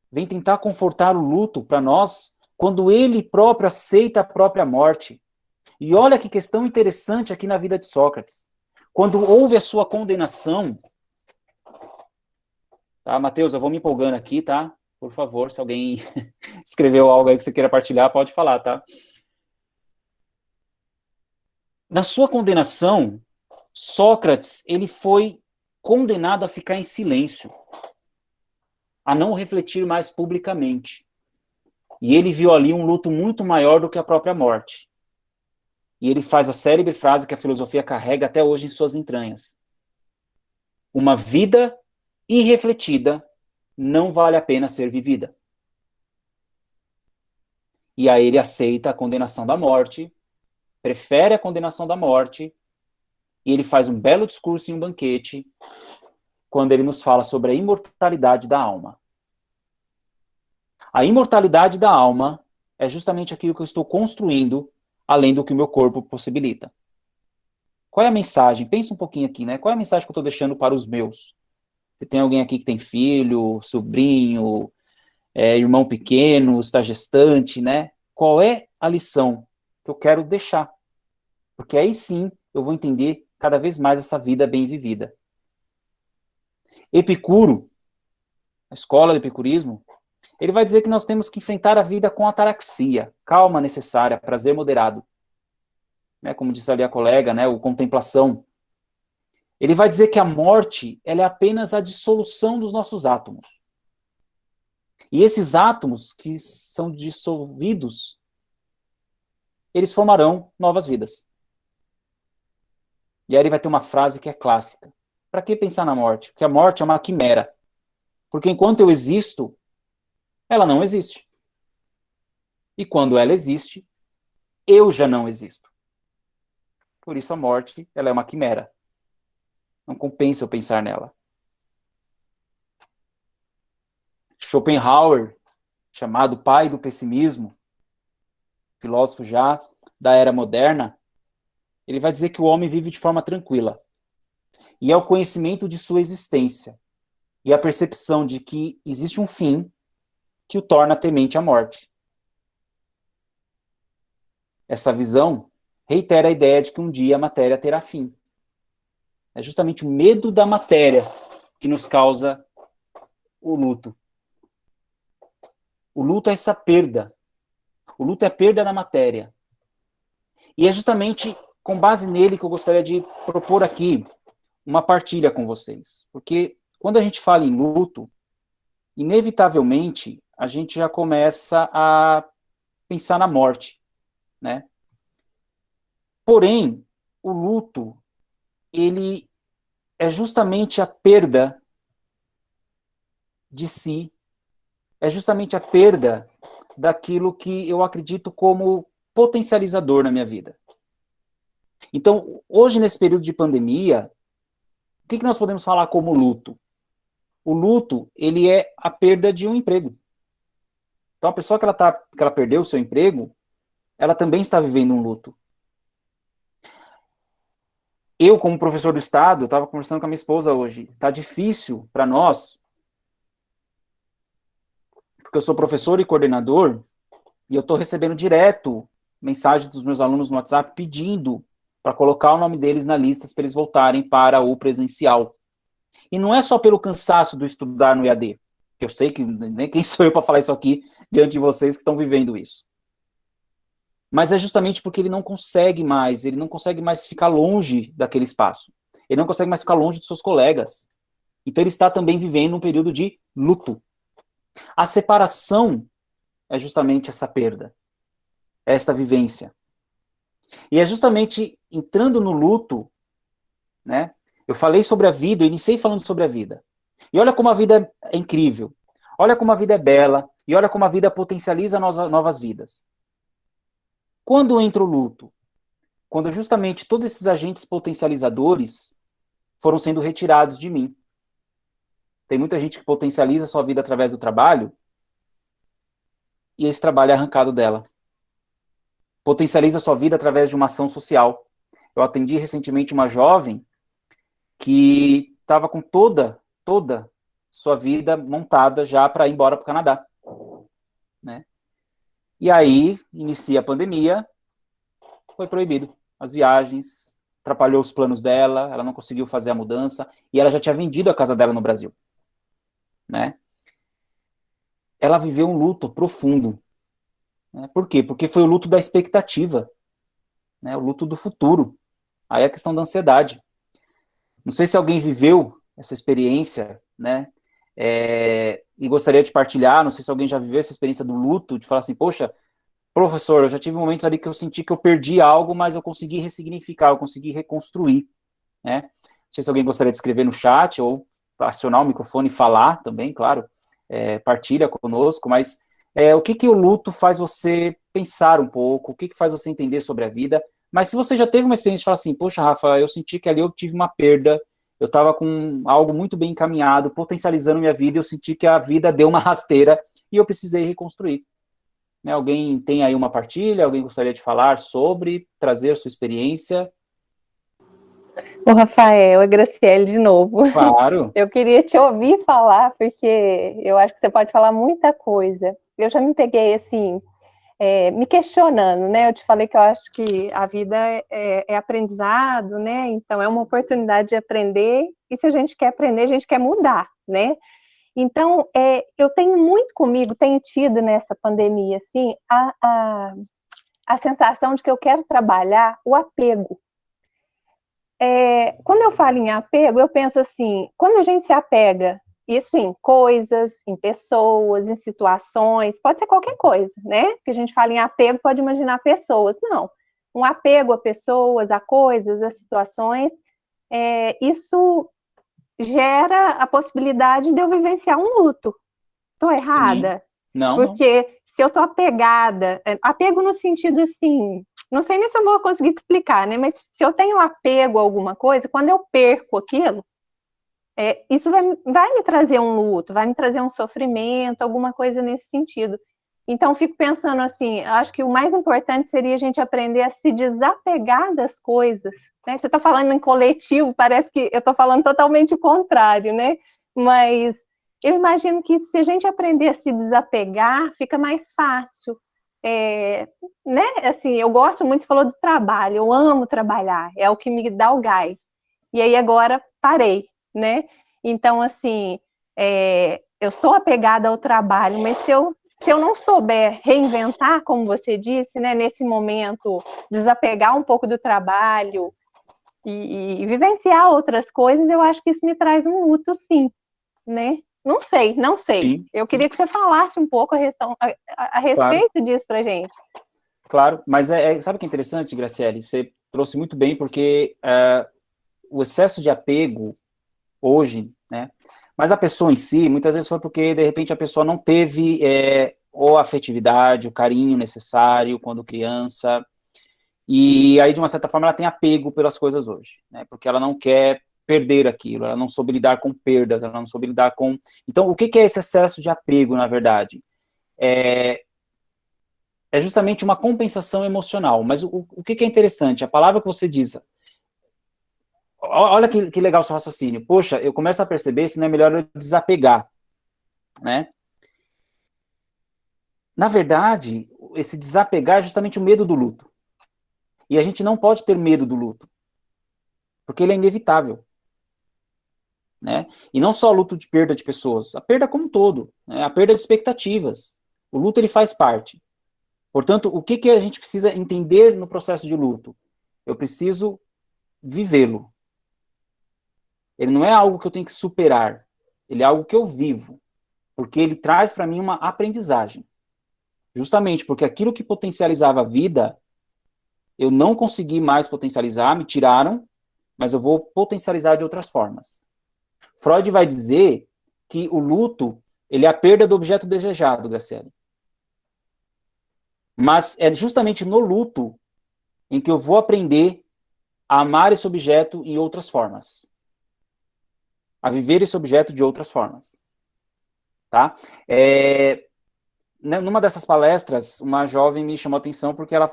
vem tentar confortar o luto para nós quando ele próprio aceita a própria morte. E olha que questão interessante aqui na vida de Sócrates. Quando houve a sua condenação, tá, Mateus, eu vou me empolgando aqui, tá? Por favor, se alguém escreveu algo aí que você queira partilhar, pode falar, tá? Na sua condenação, Sócrates, ele foi condenado a ficar em silêncio, a não refletir mais publicamente. E ele viu ali um luto muito maior do que a própria morte. E ele faz a célebre frase que a filosofia carrega até hoje em suas entranhas. Uma vida irrefletida não vale a pena ser vivida. E aí ele aceita a condenação da morte, prefere a condenação da morte, e ele faz um belo discurso em um banquete, quando ele nos fala sobre a imortalidade da alma. A imortalidade da alma é justamente aquilo que eu estou construindo, além do que o meu corpo possibilita. Qual é a mensagem? Pensa um pouquinho aqui, né? Qual é a mensagem que eu estou deixando para os meus? Se tem alguém aqui que tem filho, sobrinho, irmão pequeno, está gestante, né? Qual é a lição que eu quero deixar? Porque aí sim eu vou entender cada vez mais essa vida bem vivida. Epicuro, a escola do epicurismo, ele vai dizer que nós temos que enfrentar a vida com ataraxia, calma necessária, prazer moderado. Né, como disse ali a colega, né, o contemplação. Ele vai dizer que a morte ela é apenas a dissolução dos nossos átomos. E esses átomos que são dissolvidos, eles formarão novas vidas. E aí ele vai ter uma frase que é clássica. Para que pensar na morte? Porque a morte é uma quimera. Porque enquanto eu existo, ela não existe. E quando ela existe, eu já não existo. Por isso a morte, ela é uma quimera. Não compensa eu pensar nela. Schopenhauer, chamado pai do pessimismo, filósofo já da era moderna, ele vai dizer que o homem vive de forma tranquila. E é o conhecimento de sua existência e a percepção de que existe um fim que o torna temente à morte. Essa visão reitera a ideia de que um dia a matéria terá fim. É justamente o medo da matéria que nos causa o luto. O luto é essa perda. O luto é a perda da matéria. E é justamente com base nele que eu gostaria de propor aqui uma partilha com vocês. Porque quando a gente fala em luto, inevitavelmente a gente já começa a pensar na morte, né? Porém, o luto, ele é justamente a perda de si, é justamente a perda daquilo que eu acredito como potencializador na minha vida. Então, hoje, nesse período de pandemia, o que nós podemos falar como luto? O luto, ele é a perda de um emprego. Então, a pessoa que ela perdeu o seu emprego, ela também está vivendo um luto. Eu, como professor do Estado, estava conversando com a minha esposa hoje. Está difícil para nós, porque eu sou professor e coordenador, e eu estou recebendo direto mensagens dos meus alunos no WhatsApp pedindo para colocar o nome deles na lista para eles voltarem para o presencial. E não é só pelo cansaço do estudar no EAD, que eu sei que nem quem sou eu para falar isso aqui diante de vocês que estão vivendo isso. Mas é justamente porque ele não consegue mais ficar longe daquele espaço. Ele não consegue mais ficar longe dos seus colegas. Então ele está também vivendo um período de luto. A separação é justamente essa perda, esta vivência. E é justamente entrando no luto, né? Eu falei sobre a vida, eu iniciei falando sobre a vida. E olha como a vida é incrível. Olha como a vida é bela. E olha como a vida potencializa novas vidas. Quando entra o luto? Quando justamente todos esses agentes potencializadores foram sendo retirados de mim. Tem muita gente que potencializa a sua vida através do trabalho e esse trabalho é arrancado dela. Potencializa a sua vida através de uma ação social. Eu atendi recentemente uma jovem que estava com toda sua vida montada já para ir embora para o Canadá. Né? E aí, inicia a pandemia, foi proibido as viagens, atrapalhou os planos dela, ela não conseguiu fazer a mudança, e ela já tinha vendido a casa dela no Brasil. Né? Ela viveu um luto profundo. Né? Por quê? Porque foi o luto da expectativa, né? O luto do futuro. Aí a questão da ansiedade. Não sei se alguém viveu essa experiência, né? E gostaria de partilhar, não sei se alguém já viveu essa experiência do luto, de falar assim, poxa, professor, eu já tive momentos ali que eu senti que eu perdi algo, mas eu consegui ressignificar, eu consegui reconstruir, né? Não sei se alguém gostaria de escrever no chat, ou acionar o microfone e falar também, claro, partilha conosco, mas o que o luto faz você pensar um pouco, o que faz você entender sobre a vida, mas se você já teve uma experiência de falar assim, poxa, Rafa, eu senti que ali eu tive uma perda, eu estava com algo muito bem encaminhado, potencializando minha vida, eu senti que a vida deu uma rasteira e eu precisei reconstruir. Né, alguém tem aí uma partilha? Alguém gostaria de falar sobre, trazer a sua experiência? O Rafael, a Graciele de novo. Claro. Eu queria te ouvir falar, porque eu acho que você pode falar muita coisa. Eu já me peguei, assim, me questionando, né? Eu te falei que eu acho que a vida é aprendizado, né? Então, é uma oportunidade de aprender, e se a gente quer aprender, a gente quer mudar, né? Então, eu tenho muito comigo, tenho tido nessa pandemia, assim, a sensação de que eu quero trabalhar o apego. Quando eu falo em apego, eu penso assim, quando a gente se apega, isso em coisas, em pessoas, em situações, pode ser qualquer coisa, né? Que a gente fala em apego, pode imaginar pessoas. Não, um apego a pessoas, a coisas, a situações, isso gera a possibilidade de eu vivenciar um luto. Estou errada? Sim. Não, porque se eu estou apegada, apego no sentido assim, não sei nem se eu vou conseguir te explicar, né? Mas se eu tenho apego a alguma coisa, quando eu perco aquilo, isso vai me trazer um luto, vai me trazer um sofrimento, alguma coisa nesse sentido. Então, fico pensando assim, acho que o mais importante seria a gente aprender a se desapegar das coisas. Né? Você está falando em coletivo, parece que eu estou falando totalmente o contrário, né? Mas eu imagino que se a gente aprender a se desapegar, fica mais fácil. Né? Assim, eu gosto muito, você falou do trabalho, eu amo trabalhar, é o que me dá o gás. E aí agora parei, né? Então, assim, eu sou apegada ao trabalho, mas se eu não souber reinventar, como você disse, né, nesse momento, desapegar um pouco do trabalho e vivenciar outras coisas, eu acho que isso me traz um luto, sim, né? Não sei, não sei. Sim. Eu queria que você falasse um pouco a respeito disso pra gente. Claro, mas sabe o que é interessante, Graciele? Você trouxe muito bem, porque o excesso de apego hoje, né? Mas a pessoa em si, muitas vezes foi porque, de repente, a pessoa não teve ou a afetividade, o carinho necessário quando criança, e aí, de uma certa forma, ela tem apego pelas coisas hoje, né? Porque ela não quer perder aquilo, ela não soube lidar com perdas, ela não soube lidar com... Então, o que é esse excesso de apego, na verdade? É justamente uma compensação emocional. Mas o que é interessante? A palavra que você diz... Olha que legal o seu raciocínio. Poxa, eu começo a perceber se não é melhor eu desapegar, né? Na verdade, esse desapegar é justamente o medo do luto. E a gente não pode ter medo do luto, porque ele é inevitável, né? E não só o luto de perda de pessoas, a perda como um todo, né? A perda de expectativas. O luto, ele faz parte. Portanto, o que a gente precisa entender no processo de luto? Eu preciso vivê-lo. Ele não é algo que eu tenho que superar, ele é algo que eu vivo, porque ele traz para mim uma aprendizagem. Justamente porque aquilo que potencializava a vida, eu não consegui mais potencializar, me tiraram, mas eu vou potencializar de outras formas. Freud vai dizer que o luto, ele é a perda do objeto desejado, Graciele. Mas é justamente no luto em que eu vou aprender a amar esse objeto em outras formas. A viver esse objeto de outras formas. Tá? Numa dessas palestras, uma jovem me chamou a atenção porque ela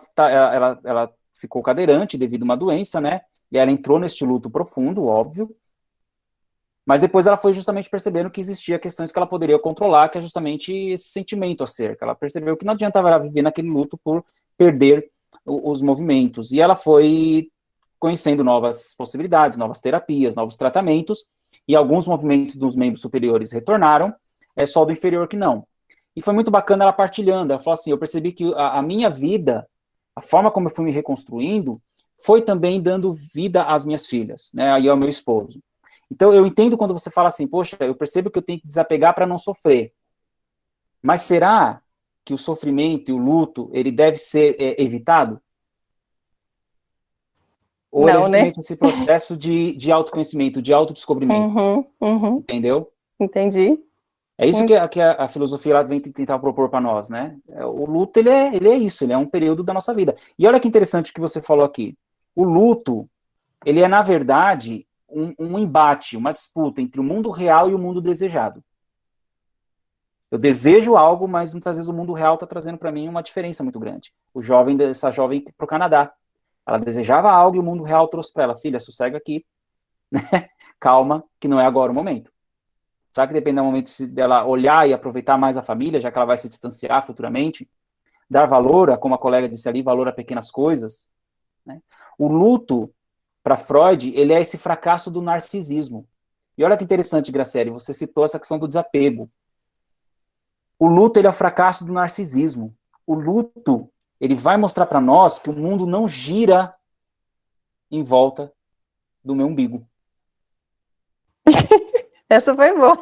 ficou cadeirante devido a uma doença, né? E ela entrou neste luto profundo, óbvio. Mas depois ela foi justamente percebendo que existia questões que ela poderia controlar, que é justamente esse sentimento acerca. Ela percebeu que não adiantava ela viver naquele luto por perder os movimentos. E ela foi conhecendo novas possibilidades, novas terapias, novos tratamentos, e alguns movimentos dos membros superiores retornaram, só do inferior que não. E foi muito bacana ela partilhando. Ela falou assim, eu percebi que a minha vida, a forma como eu fui me reconstruindo, foi também dando vida às minhas filhas, né, e ao meu esposo. Então, eu entendo quando você fala assim, poxa, eu percebo que eu tenho que desapegar para não sofrer. Mas será que o sofrimento e o luto, ele deve ser evitado? Ou Não, é justamente, né? esse processo de autoconhecimento, de autodescobrimento? Entendeu? Entendi. É isso que a filosofia lá vem tentar propor para nós, né? O luto, ele é isso, ele é um período da nossa vida. E olha que interessante o que você falou aqui. O luto, ele é, na verdade, um embate, uma disputa entre o mundo real e o mundo desejado. Eu desejo algo, mas muitas vezes o mundo real está trazendo para mim uma diferença muito grande. Essa jovem para o Canadá. Ela desejava algo e o mundo real trouxe para ela, filha, sossega aqui, né? Calma, que não é agora o momento. Sabe que depende do momento dela olhar e aproveitar mais a família, já que ela vai se distanciar futuramente, dar valor, como a colega disse ali, valor a pequenas coisas, né? O luto, para Freud, ele é esse fracasso do narcisismo. E olha que interessante, Graciele, você citou essa questão do desapego. O luto, ele é o fracasso do narcisismo. O luto, ele vai mostrar para nós que o mundo não gira em volta do meu umbigo. Essa foi boa.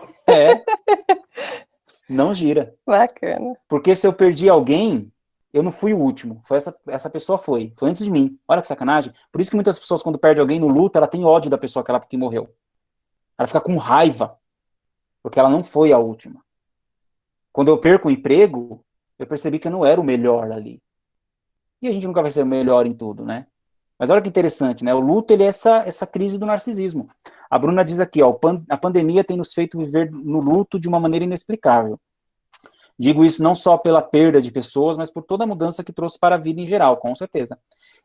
Não gira. Bacana. Porque se eu perdi alguém, eu não fui o último. Essa pessoa foi antes de mim. Olha que sacanagem. Por isso que muitas pessoas, quando perdem alguém no luto, ela tem ódio da pessoa que morreu. Ela fica com raiva, porque ela não foi a última. Quando eu perco o emprego, eu percebi que eu não era o melhor ali. E a gente nunca vai ser o melhor em tudo, né? Mas olha que interessante, né? O luto, ele é essa crise do narcisismo. A Bruna diz aqui, ó, a pandemia tem nos feito viver no luto de uma maneira inexplicável. Digo isso não só pela perda de pessoas, mas por toda a mudança que trouxe para a vida em geral, com certeza.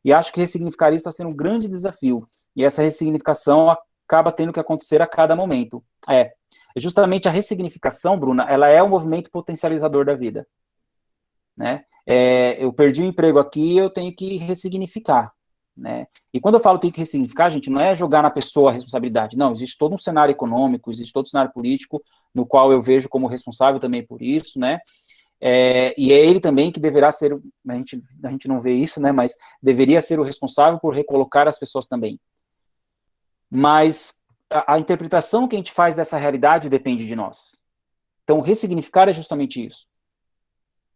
E acho que ressignificar isso está sendo um grande desafio. E essa ressignificação acaba tendo que acontecer a cada momento. Justamente a ressignificação, Bruna, ela é um movimento potencializador da vida. Né? Eu perdi o emprego aqui, eu tenho que ressignificar. Né? E quando eu falo tenho que ressignificar, gente, não é jogar na pessoa a responsabilidade. Não, existe todo um cenário econômico, existe todo um cenário político, no qual eu vejo como responsável também por isso, né? E é ele também que deverá ser, a gente não vê isso, né? Mas deveria ser o responsável por recolocar as pessoas também. Mas a interpretação que a gente faz dessa realidade depende de nós. Então, ressignificar é justamente isso.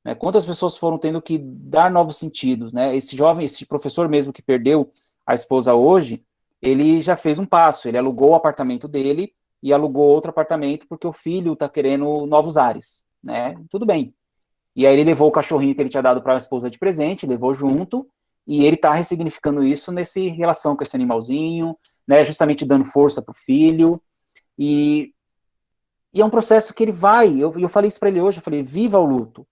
Né? Quantas pessoas foram tendo que dar novos sentidos, né? Esse professor mesmo que perdeu a esposa hoje, ele já fez um passo, ele alugou o apartamento dele e alugou outro apartamento porque o filho está querendo novos ares, né? Tudo bem. E aí ele levou o cachorrinho que ele tinha dado para a esposa de presente, levou junto, e ele está ressignificando isso nessa relação com esse animalzinho, né? Justamente dando força para o filho. E é um processo que ele vai, eu falei isso para ele hoje, eu falei, viva o luto.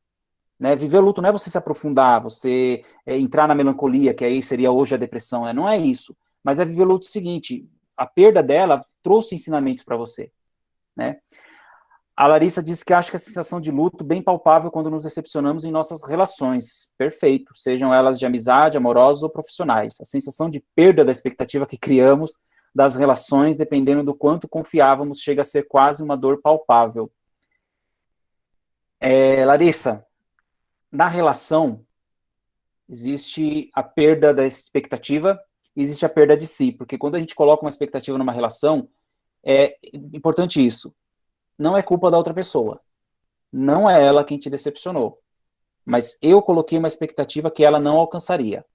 Né? Viver o luto não é você se aprofundar, você entrar na melancolia, que aí seria hoje a depressão, né? Não é isso. Mas é viver o luto seguinte, a perda dela trouxe ensinamentos para você. Né? A Larissa disse que acha que a sensação de luto bem palpável quando nos decepcionamos em nossas relações. Perfeito. Sejam elas de amizade, amorosas ou profissionais. A sensação de perda da expectativa que criamos das relações, dependendo do quanto confiávamos, chega a ser quase uma dor palpável. Larissa, na relação, existe a perda da expectativa, existe a perda de si, porque quando a gente coloca uma expectativa numa relação, é importante isso, não é culpa da outra pessoa, não é ela quem te decepcionou, mas eu coloquei uma expectativa que ela não alcançaria.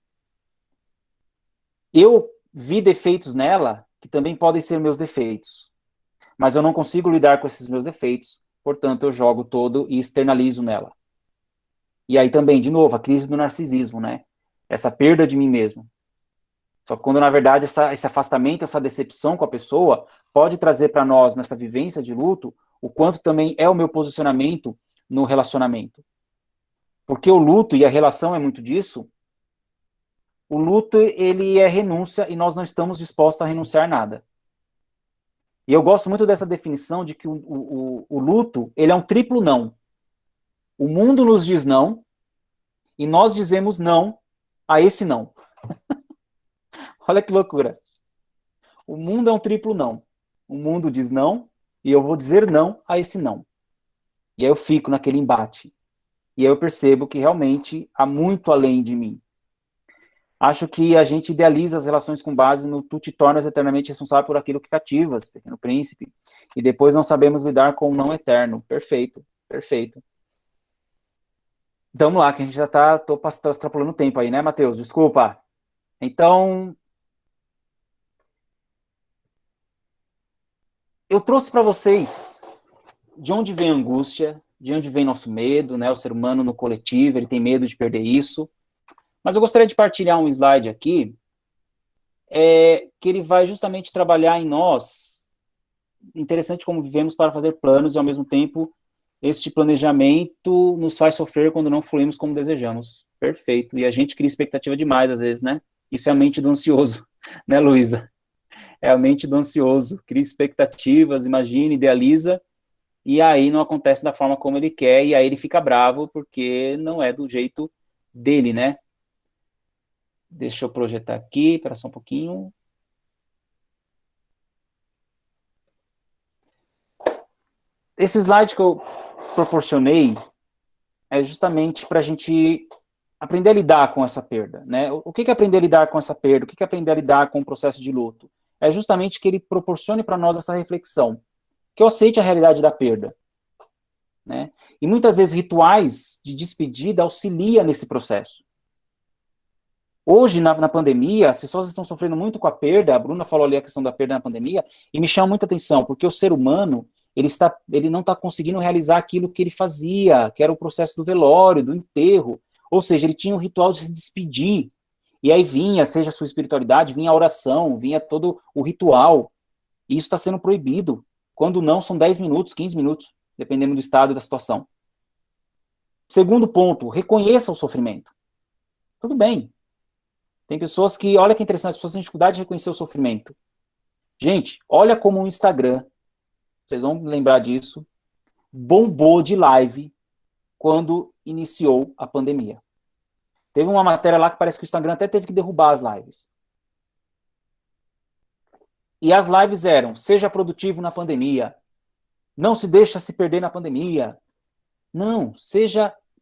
Eu vi defeitos nela, que também podem ser meus defeitos, mas eu não consigo lidar com esses meus defeitos, portanto eu jogo todo e externalizo nela. E aí também, de novo, a crise do narcisismo, né? Essa perda de mim mesmo. Só que quando, na verdade, esse afastamento, essa decepção com a pessoa pode trazer para nós, nessa vivência de luto, o quanto também é o meu posicionamento no relacionamento. Porque o luto, e a relação é muito disso, o luto, ele é renúncia e nós não estamos dispostos a renunciar a nada. E eu gosto muito dessa definição de que o luto, ele é um triplo não. O mundo nos diz não, e nós dizemos não a esse não. Olha que loucura. O mundo é um triplo não. O mundo diz não, e eu vou dizer não a esse não. E aí eu fico naquele embate. E aí eu percebo que realmente há muito além de mim. Acho que a gente idealiza as relações com base no tu te tornas eternamente responsável por aquilo que cativas, Pequeno Príncipe, e depois não sabemos lidar com o não eterno. Perfeito, perfeito. Então, vamos lá, que a gente já tô extrapolando o tempo aí, né, Matheus? Desculpa. Então, eu trouxe para vocês de onde vem a angústia, de onde vem nosso medo, né? O ser humano no coletivo, ele tem medo de perder isso. Mas eu gostaria de partilhar um slide aqui, que ele vai justamente trabalhar em nós, interessante como vivemos para fazer planos e, ao mesmo tempo, este planejamento nos faz sofrer quando não fluímos como desejamos. Perfeito. E a gente cria expectativa demais, às vezes, né? Isso é a mente do ansioso, né, Luísa? É a mente do ansioso. Cria expectativas, imagina, idealiza, e aí não acontece da forma como ele quer, e aí ele fica bravo porque não é do jeito dele, né? Deixa eu projetar aqui, espera só um pouquinho. Esse slide que eu proporcionei é justamente para a gente aprender a lidar com essa perda, né? O que é aprender a lidar com essa perda? O que é aprender a lidar com o processo de luto? É justamente que ele proporcione para nós essa reflexão, que eu aceite a realidade da perda, né? E muitas vezes rituais de despedida auxiliam nesse processo. Hoje, na pandemia, as pessoas estão sofrendo muito com a perda, a Bruna falou ali a questão da perda na pandemia, e me chama muita atenção, porque o ser humano, ele não está conseguindo realizar aquilo que ele fazia, que era o processo do velório, do enterro, ou seja, ele tinha um ritual de se despedir, e aí vinha, seja a sua espiritualidade, vinha a oração, vinha todo o ritual, e isso está sendo proibido, quando não, são 10 minutos, 15 minutos, dependendo do estado e da situação. Segundo ponto, reconheça o sofrimento. Tudo bem. Tem pessoas que, olha que interessante, as pessoas têm dificuldade de reconhecer o sofrimento. Gente, olha como o Instagram, vocês vão lembrar disso, bombou de live quando iniciou a pandemia. Teve uma matéria lá que parece que o Instagram até teve que derrubar as lives. E as lives eram, seja produtivo na pandemia, não se deixa se perder na pandemia. Não,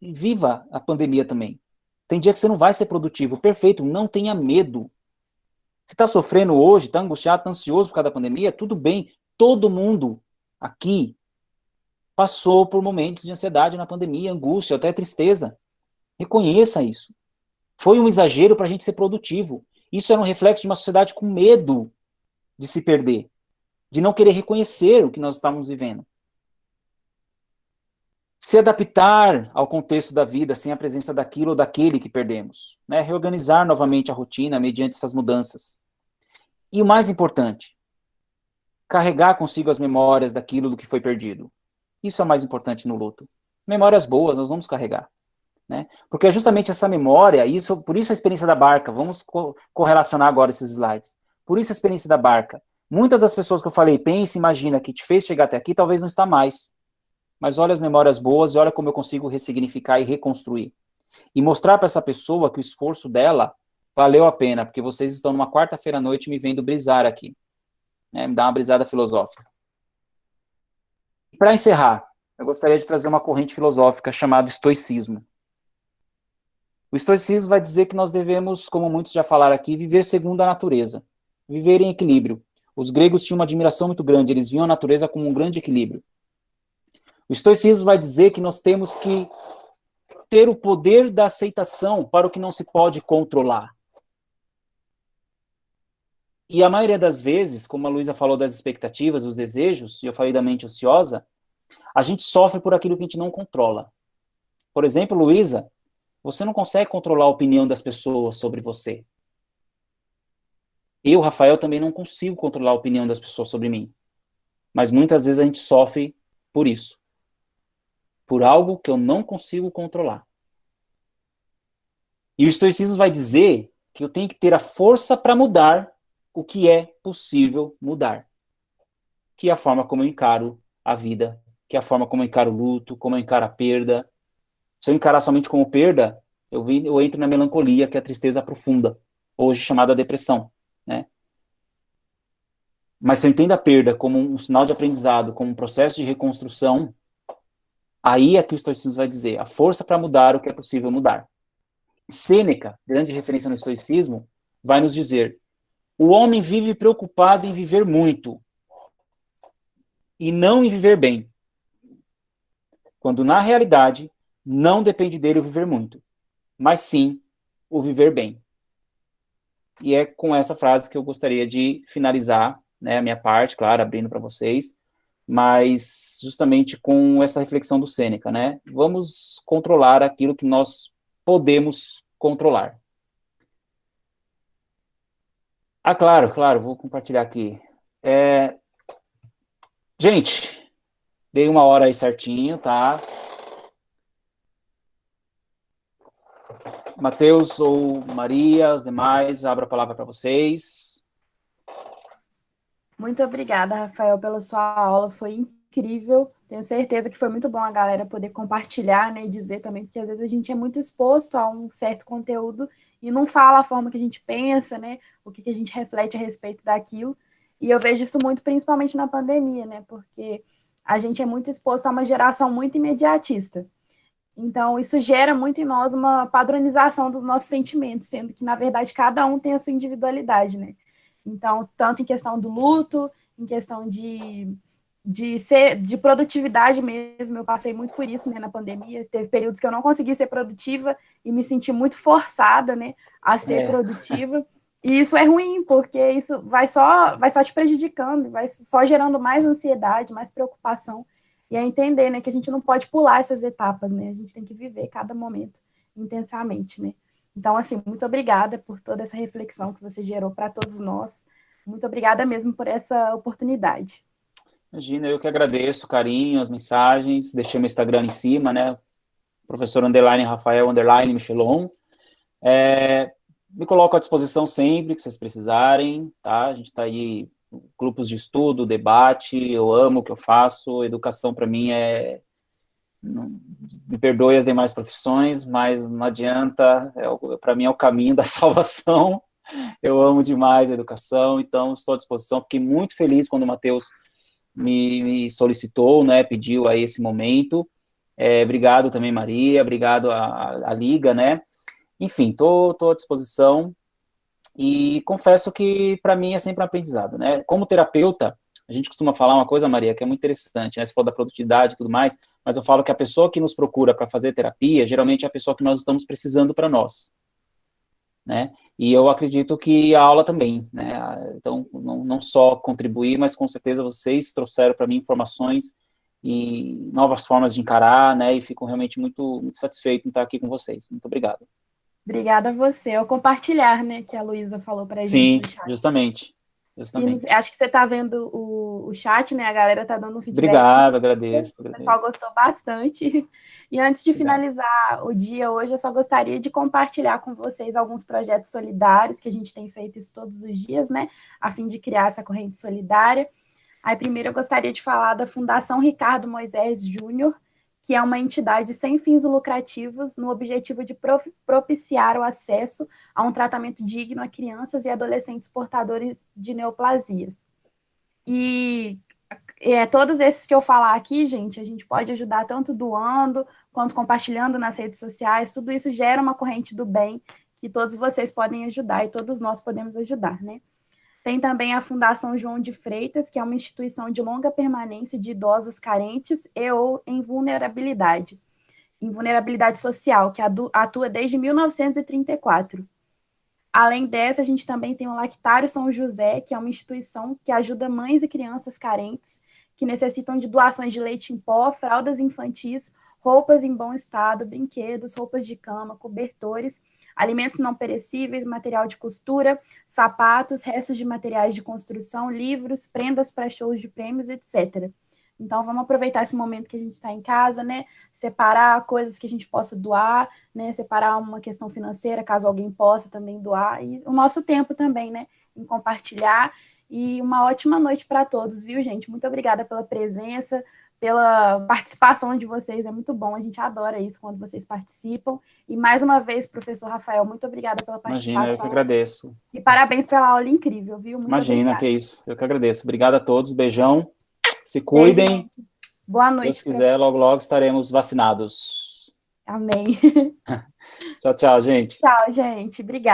viva a pandemia também. Tem dia que você não vai ser produtivo. Perfeito, não tenha medo. Se está sofrendo hoje, está angustiado, está ansioso por causa da pandemia, tudo bem. Todo mundo aqui passou por momentos de ansiedade na pandemia, angústia, até tristeza. Reconheça isso. Foi um exagero para a gente ser produtivo. Isso era um reflexo de uma sociedade com medo de se perder, de não querer reconhecer o que nós estávamos vivendo. Se adaptar ao contexto da vida sem a presença daquilo ou daquele que perdemos. Né? Reorganizar novamente a rotina mediante essas mudanças. E o mais importante, carregar consigo as memórias daquilo do que foi perdido. Isso é o mais importante no luto. Memórias boas nós vamos carregar. Né? Porque é justamente essa memória, por isso a experiência da barca, vamos correlacionar agora esses slides. Por isso a experiência da barca. Muitas das pessoas que eu falei, pensa, imagina, que te fez chegar até aqui, talvez não está mais. Mas olha as memórias boas e olha como eu consigo ressignificar e reconstruir. E mostrar para essa pessoa que o esforço dela valeu a pena, porque vocês estão numa quarta-feira à noite me vendo brisar aqui. Né? Me dá uma brisada filosófica. Para encerrar, eu gostaria de trazer uma corrente filosófica chamada estoicismo. O estoicismo vai dizer que nós devemos, como muitos já falaram aqui, viver segundo a natureza. Viver em equilíbrio. Os gregos tinham uma admiração muito grande, eles viam a natureza como um grande equilíbrio. O estoicismo vai dizer que nós temos que ter o poder da aceitação para o que não se pode controlar. E a maioria das vezes, como a Luísa falou das expectativas, dos desejos, e eu falei da mente ansiosa, a gente sofre por aquilo que a gente não controla. Por exemplo, Luísa, você não consegue controlar a opinião das pessoas sobre você. Eu, Rafael, também não consigo controlar a opinião das pessoas sobre mim. Mas muitas vezes a gente sofre por isso. Por algo que eu não consigo controlar. E o estoicismo vai dizer que eu tenho que ter a força para mudar o que é possível mudar. Que é a forma como eu encaro a vida, que é a forma como eu encaro o luto, como eu encaro a perda. Se eu encarar somente como perda, eu entro na melancolia, que é a tristeza profunda, hoje chamada depressão. Né? Mas se eu entendo a perda como um sinal de aprendizado, como um processo de reconstrução, aí é que o estoicismo vai dizer, a força para mudar o que é possível mudar. Sêneca, grande referência no estoicismo, vai nos dizer, o homem vive preocupado em viver muito, e não em viver bem. Quando na realidade, não depende dele o viver muito, mas sim o viver bem. E é com essa frase que eu gostaria de finalizar, né, a minha parte, claro, abrindo para vocês, mas justamente com essa reflexão do Sêneca, né? Vamos controlar aquilo que nós podemos controlar. Ah, claro, vou compartilhar aqui. Gente, dei 1 hora aí certinho, tá? Matheus ou Maria, os demais, abro a palavra para vocês. Muito obrigada, Rafael, pela sua aula, foi incrível. Tenho certeza que foi muito bom a galera poder compartilhar, né, e dizer também, porque às vezes a gente é muito exposto a um certo conteúdo e não fala a forma que a gente pensa, né, o que a gente reflete a respeito daquilo. E eu vejo isso muito, principalmente na pandemia, né, porque a gente é muito exposto a uma geração muito imediatista. Então, isso gera muito em nós uma padronização dos nossos sentimentos, sendo que, na verdade, cada um tem a sua individualidade, né? Então, tanto em questão do luto, em questão de produtividade mesmo, eu passei muito por isso, né, na pandemia, teve períodos que eu não consegui ser produtiva e me senti muito forçada, né, a ser produtiva, e isso é ruim, porque isso vai só te prejudicando, vai só gerando mais ansiedade, mais preocupação, e é entender, né, que a gente não pode pular essas etapas, né, a gente tem que viver cada momento intensamente, né. Então, assim, muito obrigada por toda essa reflexão que você gerou para todos nós. Muito obrigada mesmo por essa oportunidade. Imagina, eu que agradeço o carinho, as mensagens, deixei meu Instagram em cima, né, professor _ Rafael _ Michelon. Me coloco à disposição sempre que vocês precisarem, tá? A gente está aí, grupos de estudo, debate, eu amo o que eu faço, educação para mim me perdoe as demais profissões, mas não adianta, para mim é o caminho da salvação, eu amo demais a educação, então estou à disposição, fiquei muito feliz quando o Matheus me solicitou, né, pediu aí esse momento, obrigado também Maria, obrigado a Liga, né, enfim, estou à disposição, e confesso que para mim é sempre um aprendizado, né, como terapeuta, A gente costuma falar uma coisa, Maria, que é muito interessante, né? Você falou da produtividade e tudo mais, mas eu falo que a pessoa que nos procura para fazer terapia, geralmente é a pessoa que nós estamos precisando para nós, né? E eu acredito que a aula também, né? Então, não só contribuir, mas com certeza vocês trouxeram para mim informações e novas formas de encarar, né? E fico realmente muito, muito satisfeito em estar aqui com vocês. Muito obrigado. Obrigada a você. É o compartilhar, né, que a Luísa falou para a Sim, gente no chat. justamente. E acho que você está vendo o chat, né? A galera está dando um feedback. Obrigado, agradeço. O pessoal gostou bastante. E antes de finalizar o dia hoje, eu só gostaria de compartilhar com vocês alguns projetos solidários, que a gente tem feito isso todos os dias, né? A fim de criar essa corrente solidária. Aí, primeiro, eu gostaria de falar da Fundação Ricardo Moisés Júnior, que é uma entidade sem fins lucrativos no objetivo de propiciar o acesso a um tratamento digno a crianças e adolescentes portadores de neoplasias. E todos esses que eu falar aqui, gente, a gente pode ajudar tanto doando, quanto compartilhando nas redes sociais, tudo isso gera uma corrente do bem que todos vocês podem ajudar e todos nós podemos ajudar, né? Tem também a Fundação João de Freitas, que é uma instituição de longa permanência de idosos carentes e ou em vulnerabilidade social, que atua desde 1934. Além dessa, a gente também tem o Lactário São José, que é uma instituição que ajuda mães e crianças carentes que necessitam de doações de leite em pó, fraldas infantis, roupas em bom estado, brinquedos, roupas de cama, cobertores, alimentos não perecíveis, material de costura, sapatos, restos de materiais de construção, livros, prendas para shows de prêmios, etc. Então, vamos aproveitar esse momento que a gente está em casa, né? Separar coisas que a gente possa doar, né? Separar uma questão financeira, caso alguém possa também doar, e o nosso tempo também, né? Em compartilhar. E uma ótima noite para todos, viu, gente? Muito obrigada pela presença, pela participação de vocês, é muito bom, a gente adora isso quando vocês participam. E mais uma vez, professor Rafael, muito obrigada pela participação. Imagina, eu que agradeço. E parabéns pela aula incrível, viu? Muito Imagina, obrigada. que isso, eu que agradeço. Obrigado a todos, beijão, se cuidem. Boa noite. Se Deus quiser, logo, logo estaremos vacinados. Amém. Tchau, tchau, gente. Tchau, gente. Obrigada.